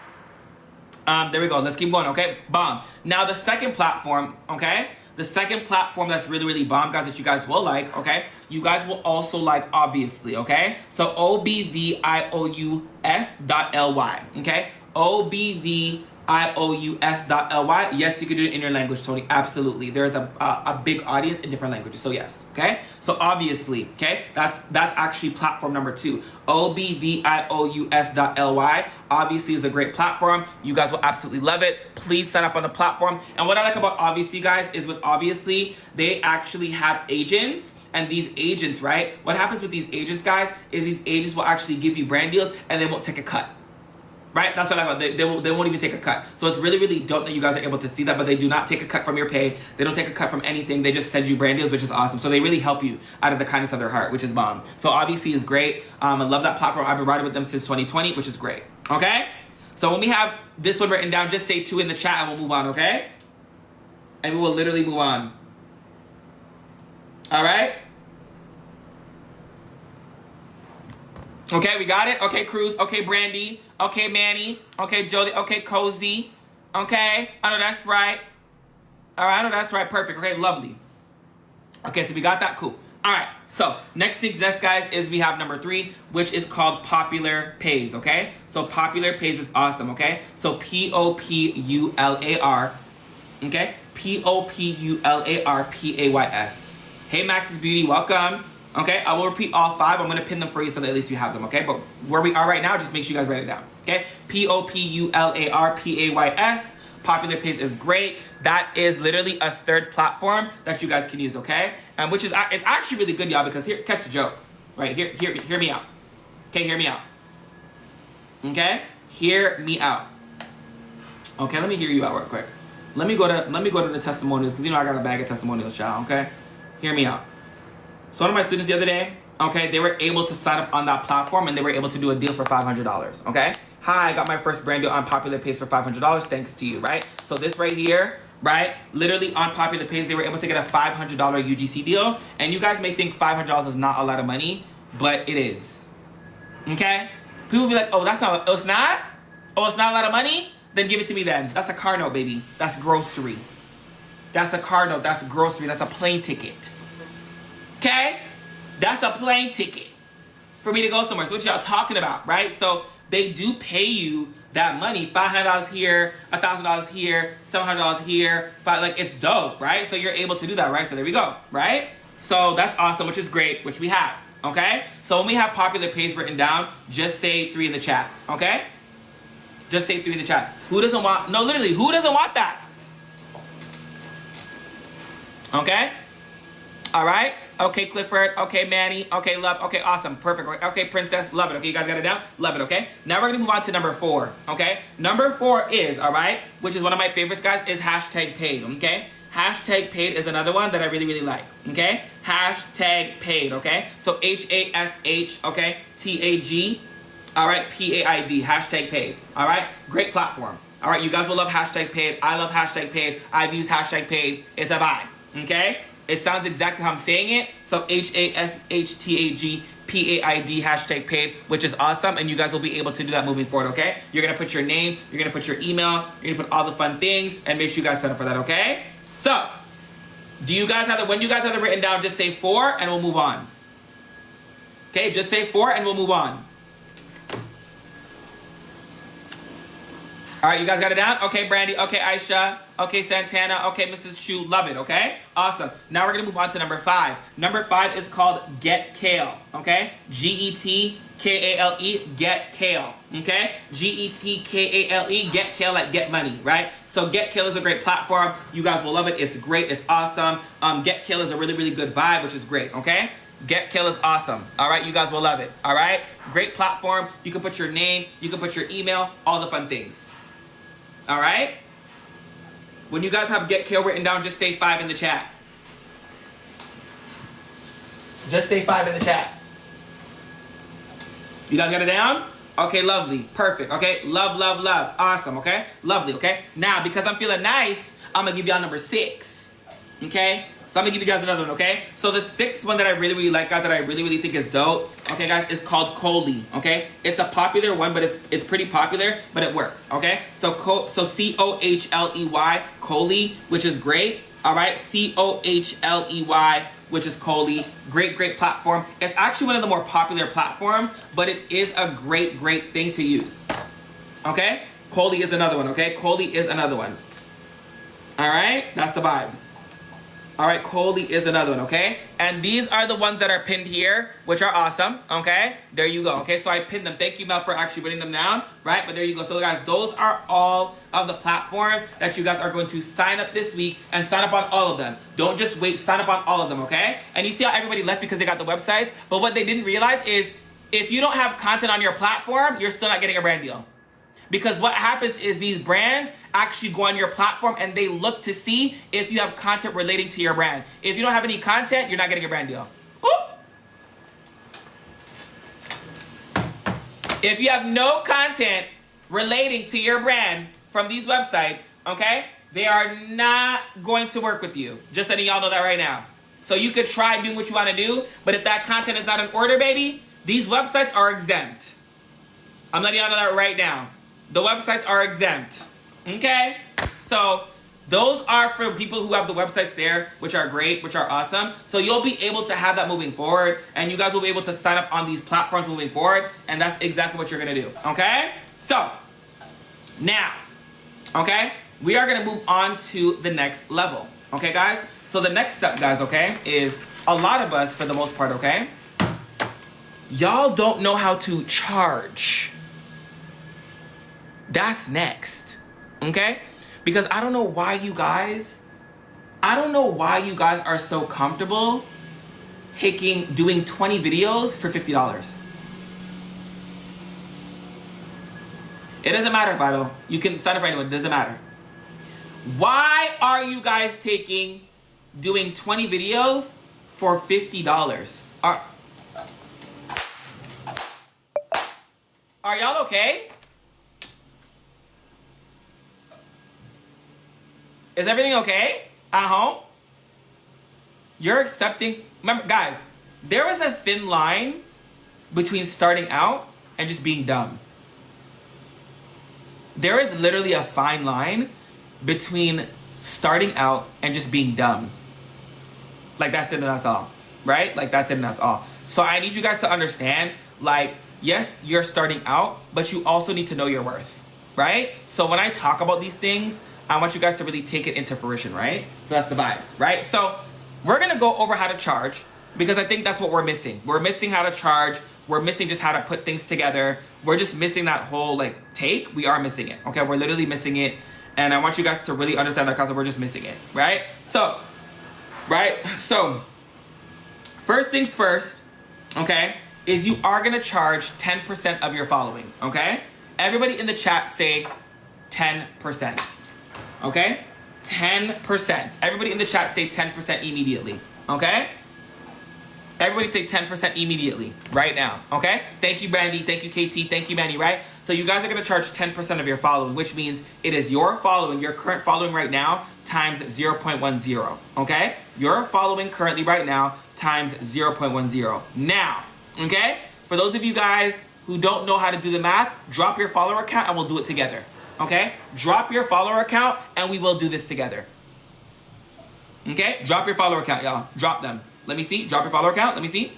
There we go. Let's keep going. Okay, bomb. Now the second platform. Okay, the second platform that's really, really bomb, guys, that you guys will like. Okay, you guys will also like, obviously. Okay, so OBVIOUS.ly. Okay, OBVIOUS.ly. Yes, you can do it in your language, Tony. Absolutely. There's a big audience in different languages. So yes. Okay. So obviously, okay, that's actually platform number 2. OBVIOUS.ly obviously is a great platform. You guys will absolutely love it. Please sign up on the platform. And what I like about Obviously, guys, is with Obviously, they actually have agents. And these agents, right? What happens with these agents, guys, is these agents will actually give you brand deals and they won't take a cut. Right? That's what I like about. They won't even take a cut. So it's really, really dope that you guys are able to see that, but they do not take a cut from your pay. They don't take a cut from anything. They just send you brand deals, which is awesome. So they really help you out of the kindness of their heart, which is bomb. So Obviously is great. I love that platform. I've been riding with them since 2020, which is great. Okay? So when we have this one written down, just say 2 in the chat and we'll move on, okay? And we will literally move on. All right? Okay, we got it. Okay, Cruz. Okay, Brandy. Okay, Manny. Okay, Jody. Okay, Cozy. Okay, I know that's right. All right, I know that's right. Perfect. Okay, lovely. Okay, so we got that. Cool. All right, so next thing, guys, is we have number 3, which is called Popular Pays, okay? So Popular Pays is awesome, okay? So Popular, okay? Popularpays. Hey, Max's Beauty, welcome. Okay, I will repeat all 5. I'm going to pin them for you so that at least you have them, okay? But where we are right now, just make sure you guys write it down, okay? Popularpays. Popular Pays is great. That is literally a 3rd platform that you guys can use, okay? And which is, it's actually really good, y'all, because here, catch the joke. Right, hear me out. Okay, hear me out. Okay? Hear me out. Okay, let me hear you out real quick. Let me go to the testimonials, because you know I got a bag of testimonials, child, okay? Hear me out. So one of my students the other day, okay, they were able to sign up on that platform and they were able to do a deal for $500, okay? Hi, I got my first brand deal on Popular Pays for $500, thanks to you, right? So this right here, right, literally on Popular Pays, they were able to get a $500 UGC deal. And you guys may think $500 is not a lot of money, but it is, okay? People be like, oh, that's not, oh, it's not? Oh, it's not a lot of money? Then give it to me then. That's a car note, baby. That's grocery. That's a car note, that's grocery, that's a plane ticket. Okay? That's a plane ticket for me to go somewhere. So what y'all talking about, right? So they do pay you that money, $500 here, $1,000 here, $700 here, like it's dope, right? So you're able to do that, right? So there we go, right? So that's awesome, which is great, which we have, okay? So when we have Popular Pays written down, just say 3 in the chat, okay? Just say 3 in the chat. Who doesn't want, no, literally, who doesn't want that? Okay? All right? Okay, Clifford. Okay, Manny. Okay, love. Okay, awesome. Perfect. Okay, Princess. Love it. Okay, you guys got it down? Love it, okay? Now we're going to move on to number 4, okay? Number 4 is, all right, which is one of my favorites, guys, is hashtag paid, okay? Hashtag paid is another one that I really, really like, okay? Hashtag paid, okay? So HASH, okay? TAG, all right? PAID, hashtag paid, all right? Great platform. All right, you guys will love hashtag paid. I love hashtag paid. I've used hashtag paid. It's a vibe, okay? It sounds exactly how I'm saying it. So HASHTAG PAID hashtag paid, which is awesome. And you guys will be able to do that moving forward, okay? You're going to put your name. You're going to put your email. You're going to put all the fun things. And make sure you guys sign up for that, okay? So, do you guys have when you guys have it written down, just say 4 and we'll move on. Okay, just say 4 and we'll move on. All right, you guys got it down? Okay, Brandy. Okay, Aisha. Okay, Santana. Okay, Mrs. Chu. Love it, okay? Awesome. Now we're going to move on to number 5. Number 5 is called Get Kale, okay? GETKALE, Get Kale, okay? GETKALE, Get Kale, like get money, right? So Get Kale is a great platform. You guys will love it. It's great. It's awesome. Get Kale is a really, really good vibe, which is great, okay? Get Kale is awesome. All right, you guys will love it. All right? Great platform. You can put your name. You can put your email. All the fun things. All right? When you guys have Get Kale written down, just say 5 in the chat. Just say 5 in the chat. You guys got it down? Okay, lovely. Perfect. Okay? Love, love, love. Awesome. Okay? Lovely. Okay? Now, because I'm feeling nice, I'm going to give y'all number 6. Okay? So I'm going to give you guys another one, okay? So the 6th one that I really, really like, guys, that I really, really think is dope, okay, guys, is called Coley, okay? It's a popular one, but it's pretty popular, but it works, okay? So COHLEY, Coley, which is great, all right? COHLEY, which is Coley. Great, great platform. It's actually one of the more popular platforms, but it is a great, great thing to use, okay? Coley is another one, okay? Coley is another one. All right? That's the vibes. All right, Coley is another one, okay? And these are the ones that are pinned here, which are awesome, okay? There you go, okay? So I pinned them. Thank you, Mel, for actually writing them down, right? But there you go. So, guys, those are all of the platforms that you guys are going to sign up this week and sign up on all of them. Don't just wait. Sign up on all of them, okay? And you see how everybody left because they got the websites? But what they didn't realize is if you don't have content on your platform, you're still not getting a brand deal. Because what happens is these brands actually go on your platform and they look to see if you have content relating to your brand. If you don't have any content, you're not getting a brand deal. Whoop. If you have no content relating to your brand from these websites, okay, they are not going to work with you. Just letting y'all know that right now. So you could try doing what you want to do, but if that content is not in order, baby, these websites are exempt. I'm letting y'all know that right now. The websites are exempt. Okay? So those are for people who have the websites there, which are great, which are awesome. So you'll be able to have that moving forward, and you guys will be able to sign up on these platforms moving forward, and that's exactly what you're gonna do. Okay? So now, okay, we are gonna move on to the next level. Okay, guys? So the next step, guys, okay, is a lot of us, for the most part, okay, y'all don't know how to charge. That's next, okay? Because I don't know why you guys are so comfortable doing 20 videos for $50. It doesn't matter, Vital. You can sign up for anyone, it doesn't matter. Why are you guys doing 20 videos for $50? Are y'all okay? Is everything okay at home? You're accepting. Remember, guys, there is a thin line between starting out and just being dumb. There is literally a fine line between starting out and just being dumb. Like, that's it and that's all. Right? Like, that's it and that's all. So I need you guys to understand, like, yes, you're starting out, but you also need to know your worth. Right? So when I talk about these things, I want you guys to really take it into fruition, right? So that's the vibes, right? So we're gonna go over how to charge because I think that's what we're missing. We're missing how to charge. We're missing just how to put things together. We're just missing that whole take. We are missing it, okay? We're literally missing it. And I want you guys to really understand that concept. We're just missing it, right? So, first things first, okay, is you are gonna charge 10% of your following, okay? Everybody in the chat say 10%. Okay? 10%. Everybody in the chat say 10% immediately. Okay? Everybody say 10% immediately. Right now. Okay? Thank you, Brandy. Thank you, KT. Thank you, Manny. Right? So you guys are going to charge 10% of your following, which means it is your following, your current following right now, times 0.10. Okay? Your following currently right now times 0.10. Now, okay? For those of you guys who don't know how to do the math, drop your follower count and we'll do it together. Okay? Drop your follower account and we will do this together. Okay? Drop your follower account, y'all. Drop them. Let me see. Drop your follower account. Let me see.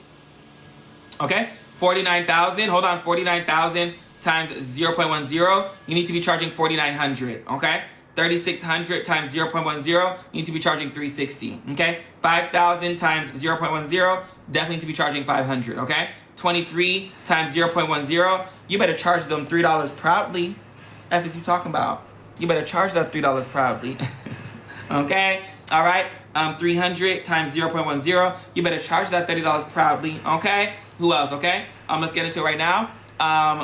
Okay? 49,000. Hold on. 49,000 times 0.10. You need to be charging 4,900. Okay? 3,600 times 0.10. You need to be charging 360. Okay? 5,000 times 0.10. Definitely need to be charging 500. Okay? 23 times 0.10. You better charge them $3 proudly. F is you talking about? You better charge that $3 proudly. Okay? All right? 300 times 0.10. You better charge that $30 proudly. Okay? Who else? Okay? Let's get into it right now.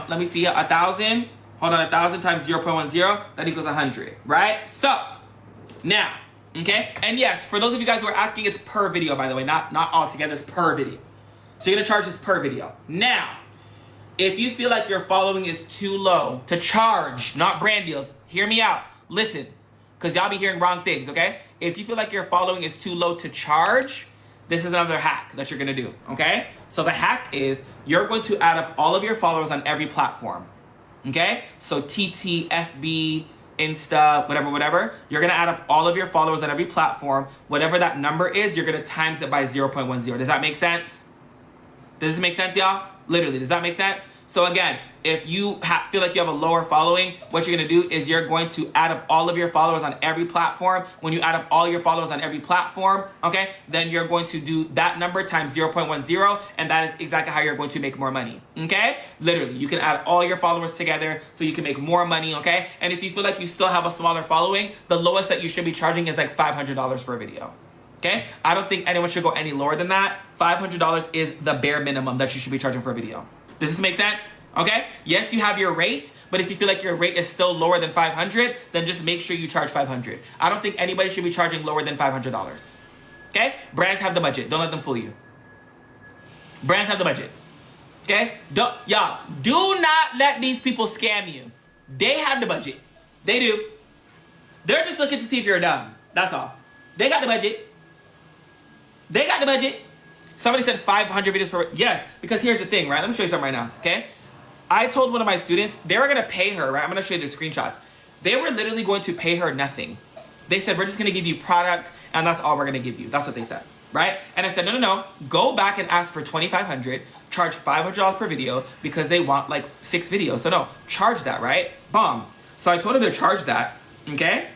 Let me see. 1,000. Hold on. 1,000 times 0.10. That equals 100. Right? So, now. Okay? And yes, for those of you guys who are asking, it's per video, by the way. Not all together. It's per video. So you're going to charge this per video. Now, if you feel like your following is too low to charge, not brand deals, hear me out. Listen, because y'all be hearing wrong things, okay? If you feel like your following is too low to charge, this is another hack that you're going to do, okay? So the hack is you're going to add up all of your followers on every platform, okay? So TT, FB, Insta, whatever. You're going to add up all of your followers on every platform. Whatever that number is, you're going to times it by 0.10. Does that make sense? Does this make sense, y'all? Literally, does that make sense? So again, if you feel like you have a lower following, what you're going to do is you're going to add up all of your followers on every platform. When you add up all your followers on every platform, okay, then you're going to do that number times 0.10, and that is exactly how you're going to make more money, okay? Literally, you can add all your followers together so you can make more money, okay? And if you feel like you still have a smaller following, the lowest that you should be charging is like $500 for a video. Okay? I don't think anyone should go any lower than that. $500 is the bare minimum that you should be charging for a video. Does this make sense? Okay? Yes, you have your rate, but if you feel like your rate is still lower than 500, then just make sure you charge 500. I don't think anybody should be charging lower than $500. Okay? Brands have the budget. Don't let them fool you. Brands have the budget. Okay? Y'all, do not let these people scam you. They have the budget. They do. They're just looking to see if you're dumb. That's all. They got the budget. They got the budget. Somebody said 500 videos for... Yes, because here's the thing, right? Let me show you something right now, okay? I told one of my students, they were going to pay her, right? I'm going to show you the screenshots. They were literally going to pay her nothing. They said, we're just going to give you product, and that's all we're going to give you. That's what they said, right? And I said, no. Go back and ask for $2,500, charge $500 per video, because they want, like, 6 videos. So, no, charge that, right? Bomb. So I told her to charge that, okay?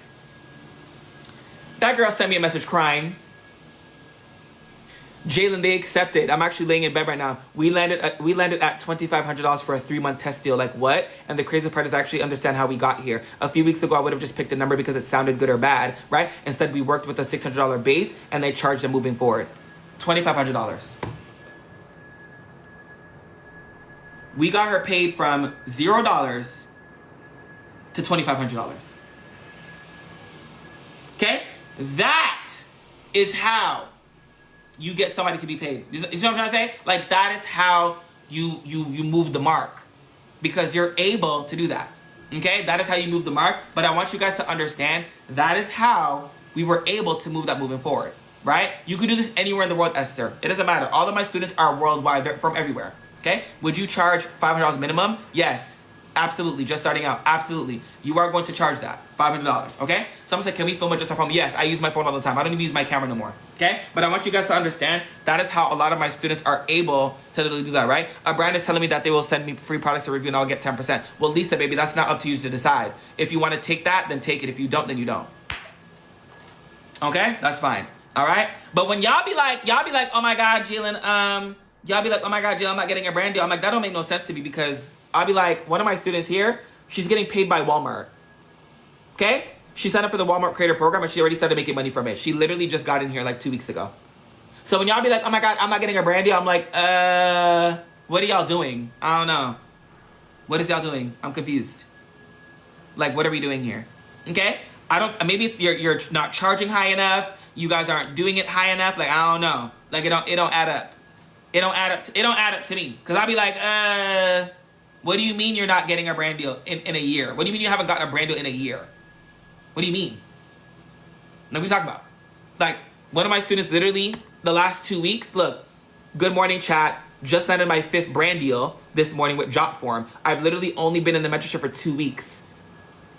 That girl sent me a message crying. Jalen, they accepted. I'm actually laying in bed right now. We landed at $2,500 for a 3-month test deal. Like what? And the crazy part is I actually understand how we got here. A few weeks ago, I would have just picked a number because it sounded good or bad, right? Instead, we worked with a $600 base and they charged them moving forward. $2,500. We got her paid from $0 to $2,500. Okay? That is how you get somebody to be paid. You see what I'm trying to say? Like, that is how you move the mark. Because you're able to do that. Okay? That is how you move the mark. But I want you guys to understand that is how we were able to move that moving forward. Right? You could do this anywhere in the world, Esther. It doesn't matter. All of my students are worldwide. They're from everywhere. Okay? Would you charge $500 minimum? Yes. Absolutely. Just starting out. Absolutely. You are going to charge that. $500. Okay? Someone said, can we film it just our phone? Yes, I use my phone all the time. I don't even use my camera no more. Okay? But I want you guys to understand that is how a lot of my students are able to literally do that, right? A brand is telling me that they will send me free products to review and I'll get 10%. Well, Lisa, baby, that's not up to you to decide. If you want to take that, then take it. If you don't, then you don't. Okay? That's fine. All right? But when y'all be like, oh my God, Jalen, y'all be like, oh my God, Jalen, I'm not getting a brand deal. I'm like, that don't make no sense to me because I'll be like, one of my students here, she's getting paid by Walmart. Okay? She signed up for the Walmart Creator Program and she already started making money from it. She literally just got in here like 2 weeks ago. So when y'all be like, oh my God, I'm not getting a brand deal, I'm like, what are y'all doing? I don't know. What is y'all doing? I'm confused. Like, what are we doing here? Okay? Maybe it's you're not charging high enough. You guys aren't doing it high enough. Like, I don't know. Like, it don't add up. It don't add up to me. Cause I'll be like, what do you mean you're not getting a brand deal in a year? What do you mean you haven't gotten a brand deal in a year? What do you mean? What are we talking about? Like, one of my students literally, the last 2 weeks, look, good morning chat, just landed my 5th brand deal this morning with Jotform. I've literally only been in the mentorship for 2 weeks.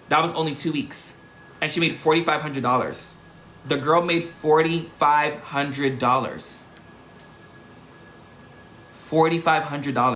That was only 2 weeks. And she made $4,500. The girl made $4,500. $4,500.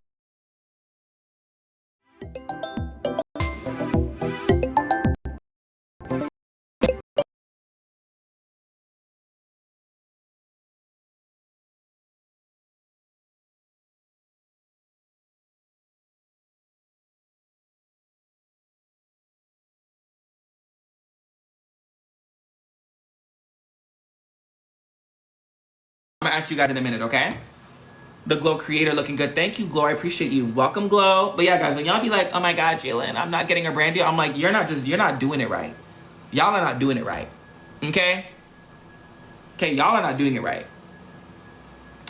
I'm gonna ask you guys in a minute, okay? The Glow creator looking good. Thank you, Glow. I appreciate you. Welcome, Glow. But yeah, guys, when y'all be like, oh my God, Jalen, I'm not getting a brand deal. I'm like, you're not doing it right. Y'all are not doing it right. Okay? Okay, y'all are not doing it right.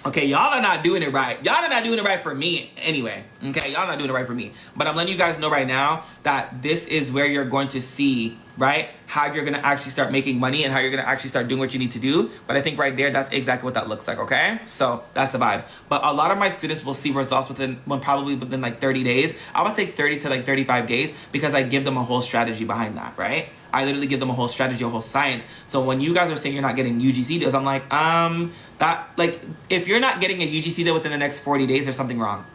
Okay, y'all are not doing it right. Y'all are not doing it right for me anyway. Okay, y'all not doing it right for me. But I'm letting you guys know right now that this is where you're going to see, right, how you're going to actually start making money and how you're going to actually start doing what you need to do. But I think right there, that's exactly what that looks like, okay? So that's the vibes. But a lot of my students will see results probably within like 30 days. I would say 30 to like 35 days because I give them a whole strategy behind that, right? I literally give them a whole strategy, a whole science. So when you guys are saying you're not getting UGC deals, I'm like, if you're not getting a UGC deal within the next 40 days, there's something wrong.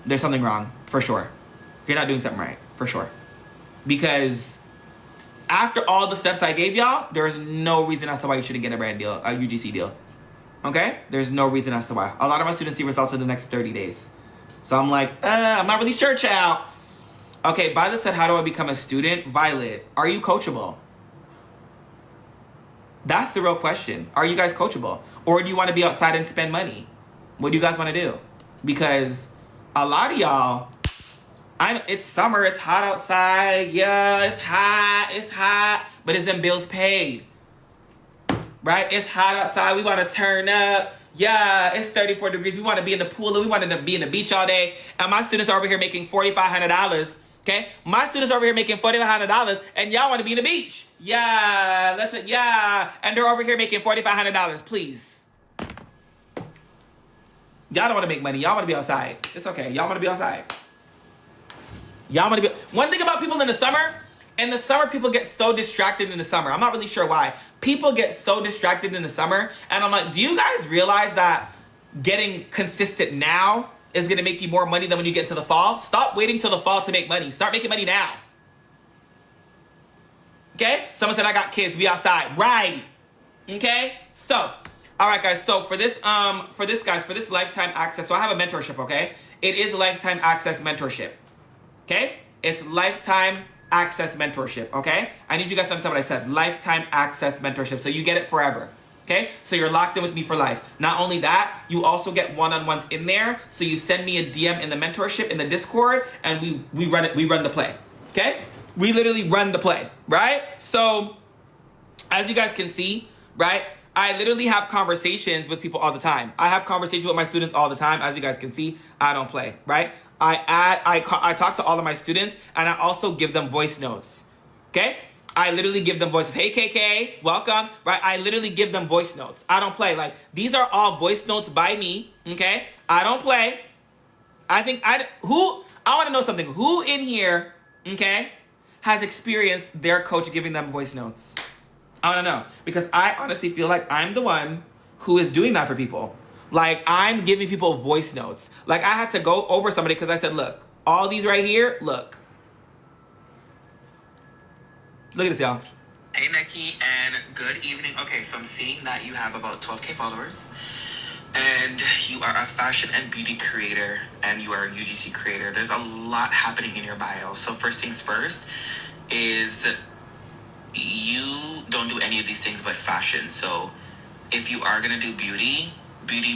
there's something wrong, for sure. You're not doing something right, for sure. Because after all the steps I gave y'all, there's no reason as to why you shouldn't get a brand deal, a UGC deal. Okay? There's no reason as to why. A lot of my students see results within the next 30 days. So I'm like, I'm not really sure, child. Okay, Violet said, how do I become a student? Violet, are you coachable? That's the real question. Are you guys coachable? Or do you want to be outside and spend money? What do you guys want to do? Because a lot of y'all, it's summer, it's hot outside. Yeah, it's hot. But is them bills paid? Right? It's hot outside. We want to turn up. Yeah, it's 34 degrees. We want to be in the pool. We want to be in the beach all day. And my students are over here making $4,500. Okay? My students are over here making $4,500 and y'all want to be in the beach. Yeah, listen, yeah. And they're over here making $4,500. Please. Y'all don't want to make money. Y'all want to be outside. It's okay. Y'all want to be outside. Y'all want to be... One thing about people in the summer, people get so distracted in the summer. I'm not really sure why. People get so distracted in the summer. And I'm like, do you guys realize that getting consistent now is going to make you more money than when you get into the fall? Stop waiting till the fall to make money. Start making money now. Okay? Someone said, I got kids. We outside. Right. Okay? So, all right, guys. So for this lifetime access, so I have a mentorship, okay? It is lifetime access mentorship. Okay? It's lifetime access mentorship, okay? I need you guys to understand what I said. Lifetime access mentorship. So you get it forever. Okay? So you're locked in with me for life. Not only that, you also get one-on-ones in there. So you send me a DM in the mentorship, in the Discord, and we run the play. Okay? We literally run the play, right? So as you guys can see, right? I literally have conversations with people all the time. I have conversations with my students all the time. As you guys can see, I don't play, right? I talk to all of my students, and I also give them voice notes. Okay? I literally give them voices. Hey, KK, welcome. Right? I literally give them voice notes. I don't play. Like, these are all voice notes by me. Okay? I don't play. I want to know something. Who in here, okay, has experienced their coach giving them voice notes? I want to know. Because I honestly feel like I'm the one who is doing that for people. Like, I'm giving people voice notes. Like, I had to go over somebody because I said, look, all these right here, look. Look at this, y'all. Hey, Nikki, and good evening. Okay, so I'm seeing that you have about 12K followers, and you are a fashion and beauty creator, and you are a UGC creator. There's a lot happening in your bio. So first things first is you don't do any of these things but fashion. So if you are going to do beauty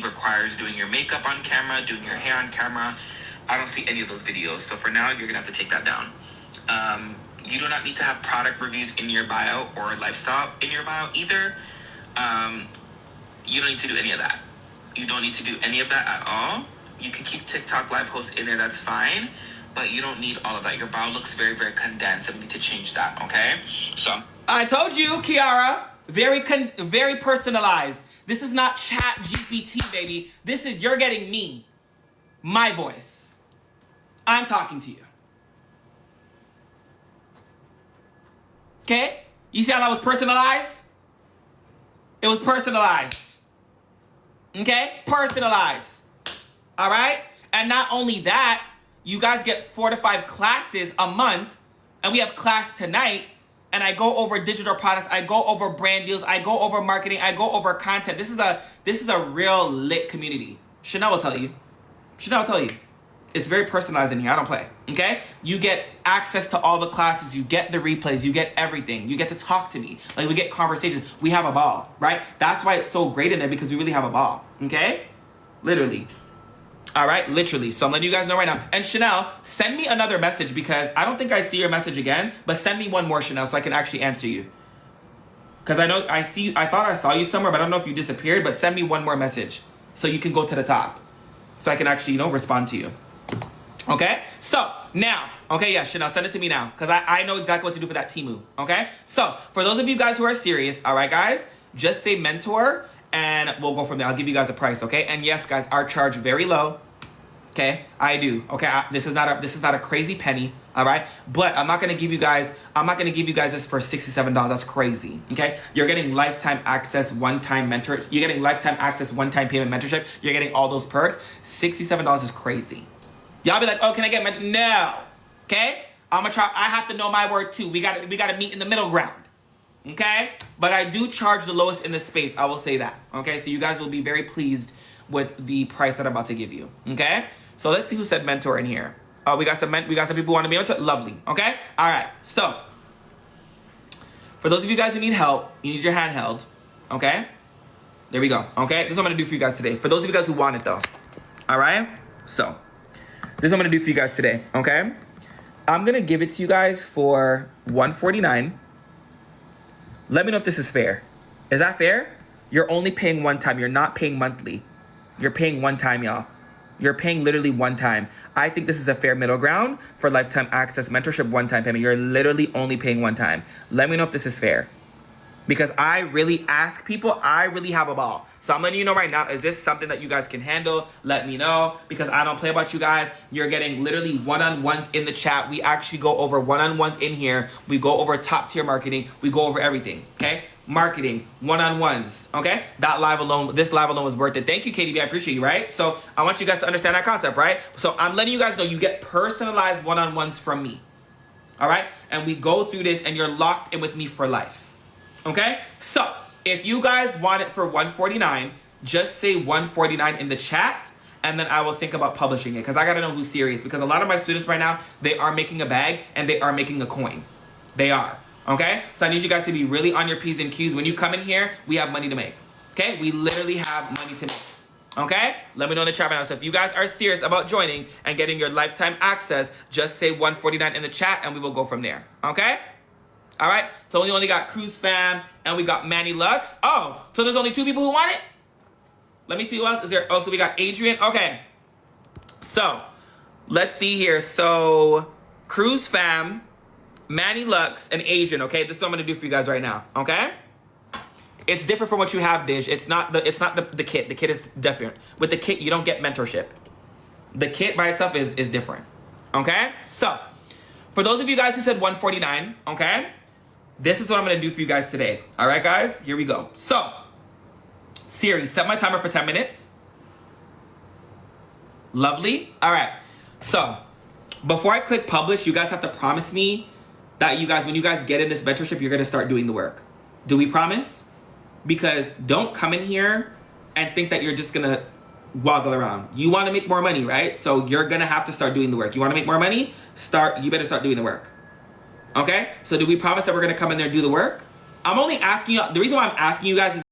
requires doing your makeup on camera, doing your hair on camera. I don't see any of those videos. So for now, you're going to have to take that down. You do not need to have product reviews in your bio or lifestyle in your bio either. You don't need to do any of that. You don't need to do any of that at all. You can keep TikTok live posts in there, that's fine. But you don't need all of that. Your bio looks very, very condensed, and we need to change that, okay? So I told you, Kiara, very personalized. This is not Chat GPT, baby. This is, you're getting me, my voice. I'm talking to you. Okay? You see how that was personalized? It was personalized. Okay? Personalized. All right? And not only that, you guys get 4 to 5 classes a month, and we have class tonight, and I go over digital products, I go over brand deals, I go over marketing, I go over content. This is a real lit community. Chanel will tell you. It's very personalized in here. I don't play. Okay? You get access to all the classes. You get the replays. You get everything. You get to talk to me. Like, we get conversations. We have a ball, right? That's why it's so great in there, because we really have a ball. Okay? Literally. All right? Literally. So I'm letting you guys know right now. And Chanel, send me another message, because I don't think I see your message again, but send me one more, Chanel, so I can actually answer you. Because I thought I saw you somewhere, but I don't know if you disappeared, but send me one more message so you can go to the top, so I can actually, respond to you. Okay? So, now, okay, yeah, Chanel, send it to me now, because I know exactly what to do for that Temu, okay? So, for those of you guys who are serious, all right, guys, just say mentor, and we'll go from there. I'll give you guys a price, okay? And yes, guys, our charge very low, okay? I do, okay? This is not a crazy penny, all right? But I'm not gonna give you guys this for $67. That's crazy, okay? You're getting lifetime access, one-time mentor. You're getting lifetime access, one-time payment mentorship. You're getting all those perks. $67 is crazy. Y'all be like, oh, can I get mentor? No. Okay? I'm gonna try. I have to know my worth too. We gotta meet in the middle ground. Okay? But I do charge the lowest in the space. I will say that. Okay? So you guys will be very pleased with the price that I'm about to give you. Okay? So let's see who said mentor in here. Oh, we got some people who want to be mentor. Lovely. Okay? All right. So for those of you guys who need help, you need your hand held. Okay? There we go. Okay? This is what I'm gonna do for you guys today. For those of you guys who want it though. All right? So this is what I'm gonna do for you guys today. Okay? I'm gonna give it to you guys for $149. Let me know if this is fair. Is that fair? You're only paying one time. You're not paying monthly. You're paying one time, y'all. You're paying literally one time. I think this is a fair middle ground for lifetime access, mentorship, one-time payment. You're literally only paying one time. Let me know if this is fair. Because I really ask people, I really have a ball. So I'm letting you know right now, is this something that you guys can handle? Let me know, because I don't play about you guys. You're getting literally one-on-ones in the chat. We actually go over one-on-ones in here. We go over top tier marketing. We go over everything, okay? Marketing, one-on-ones, okay? This live alone was worth it. Thank you, KDB, I appreciate you, right? So I want you guys to understand that concept, right? So I'm letting you guys know you get personalized one-on-ones from me, all right? And we go through this and you're locked in with me for life. Okay, so if you guys want it for $149, just say $149 in the chat, and then I will think about publishing it, because I gotta know who's serious. Because a lot of my students right now, they are making a bag and they are making a coin. They are. Okay, so I need you guys to be really on your P's and Q's. When you come in here, we have money to make. Okay, we literally have money to make. Okay, let me know in the chat right now. So if you guys are serious about joining and getting your lifetime access, just say $149 in the chat, and we will go from there. Okay. All right, so we only got Cruise Fam and we got Manny Lux. Oh, so there's only 2 people who want it? Let me see who else is there. Oh, so we got Adrian. Okay, so let's see here. So Cruise Fam, Manny Lux, and Adrian. Okay, this is what I'm gonna do for you guys right now. Okay, it's different from what you have, Dish. It's not the kit. The kit is different. With the kit, you don't get mentorship. The kit by itself is different. Okay, so for those of you guys who said $149, okay. This is what I'm going to do for you guys today. All right, guys? Here we go. So, Siri, set my timer for 10 minutes. Lovely. All right. So, before I click publish, you guys have to promise me that when you guys get in this mentorship, you're going to start doing the work. Do we promise? Because don't come in here and think that you're just going to woggle around. You want to make more money, right? So, you're going to have to start doing the work. You want to make more money? You better start doing the work. Okay, so do we promise that we're gonna come in there and do the work? I'm only asking you, the reason why I'm asking you guys is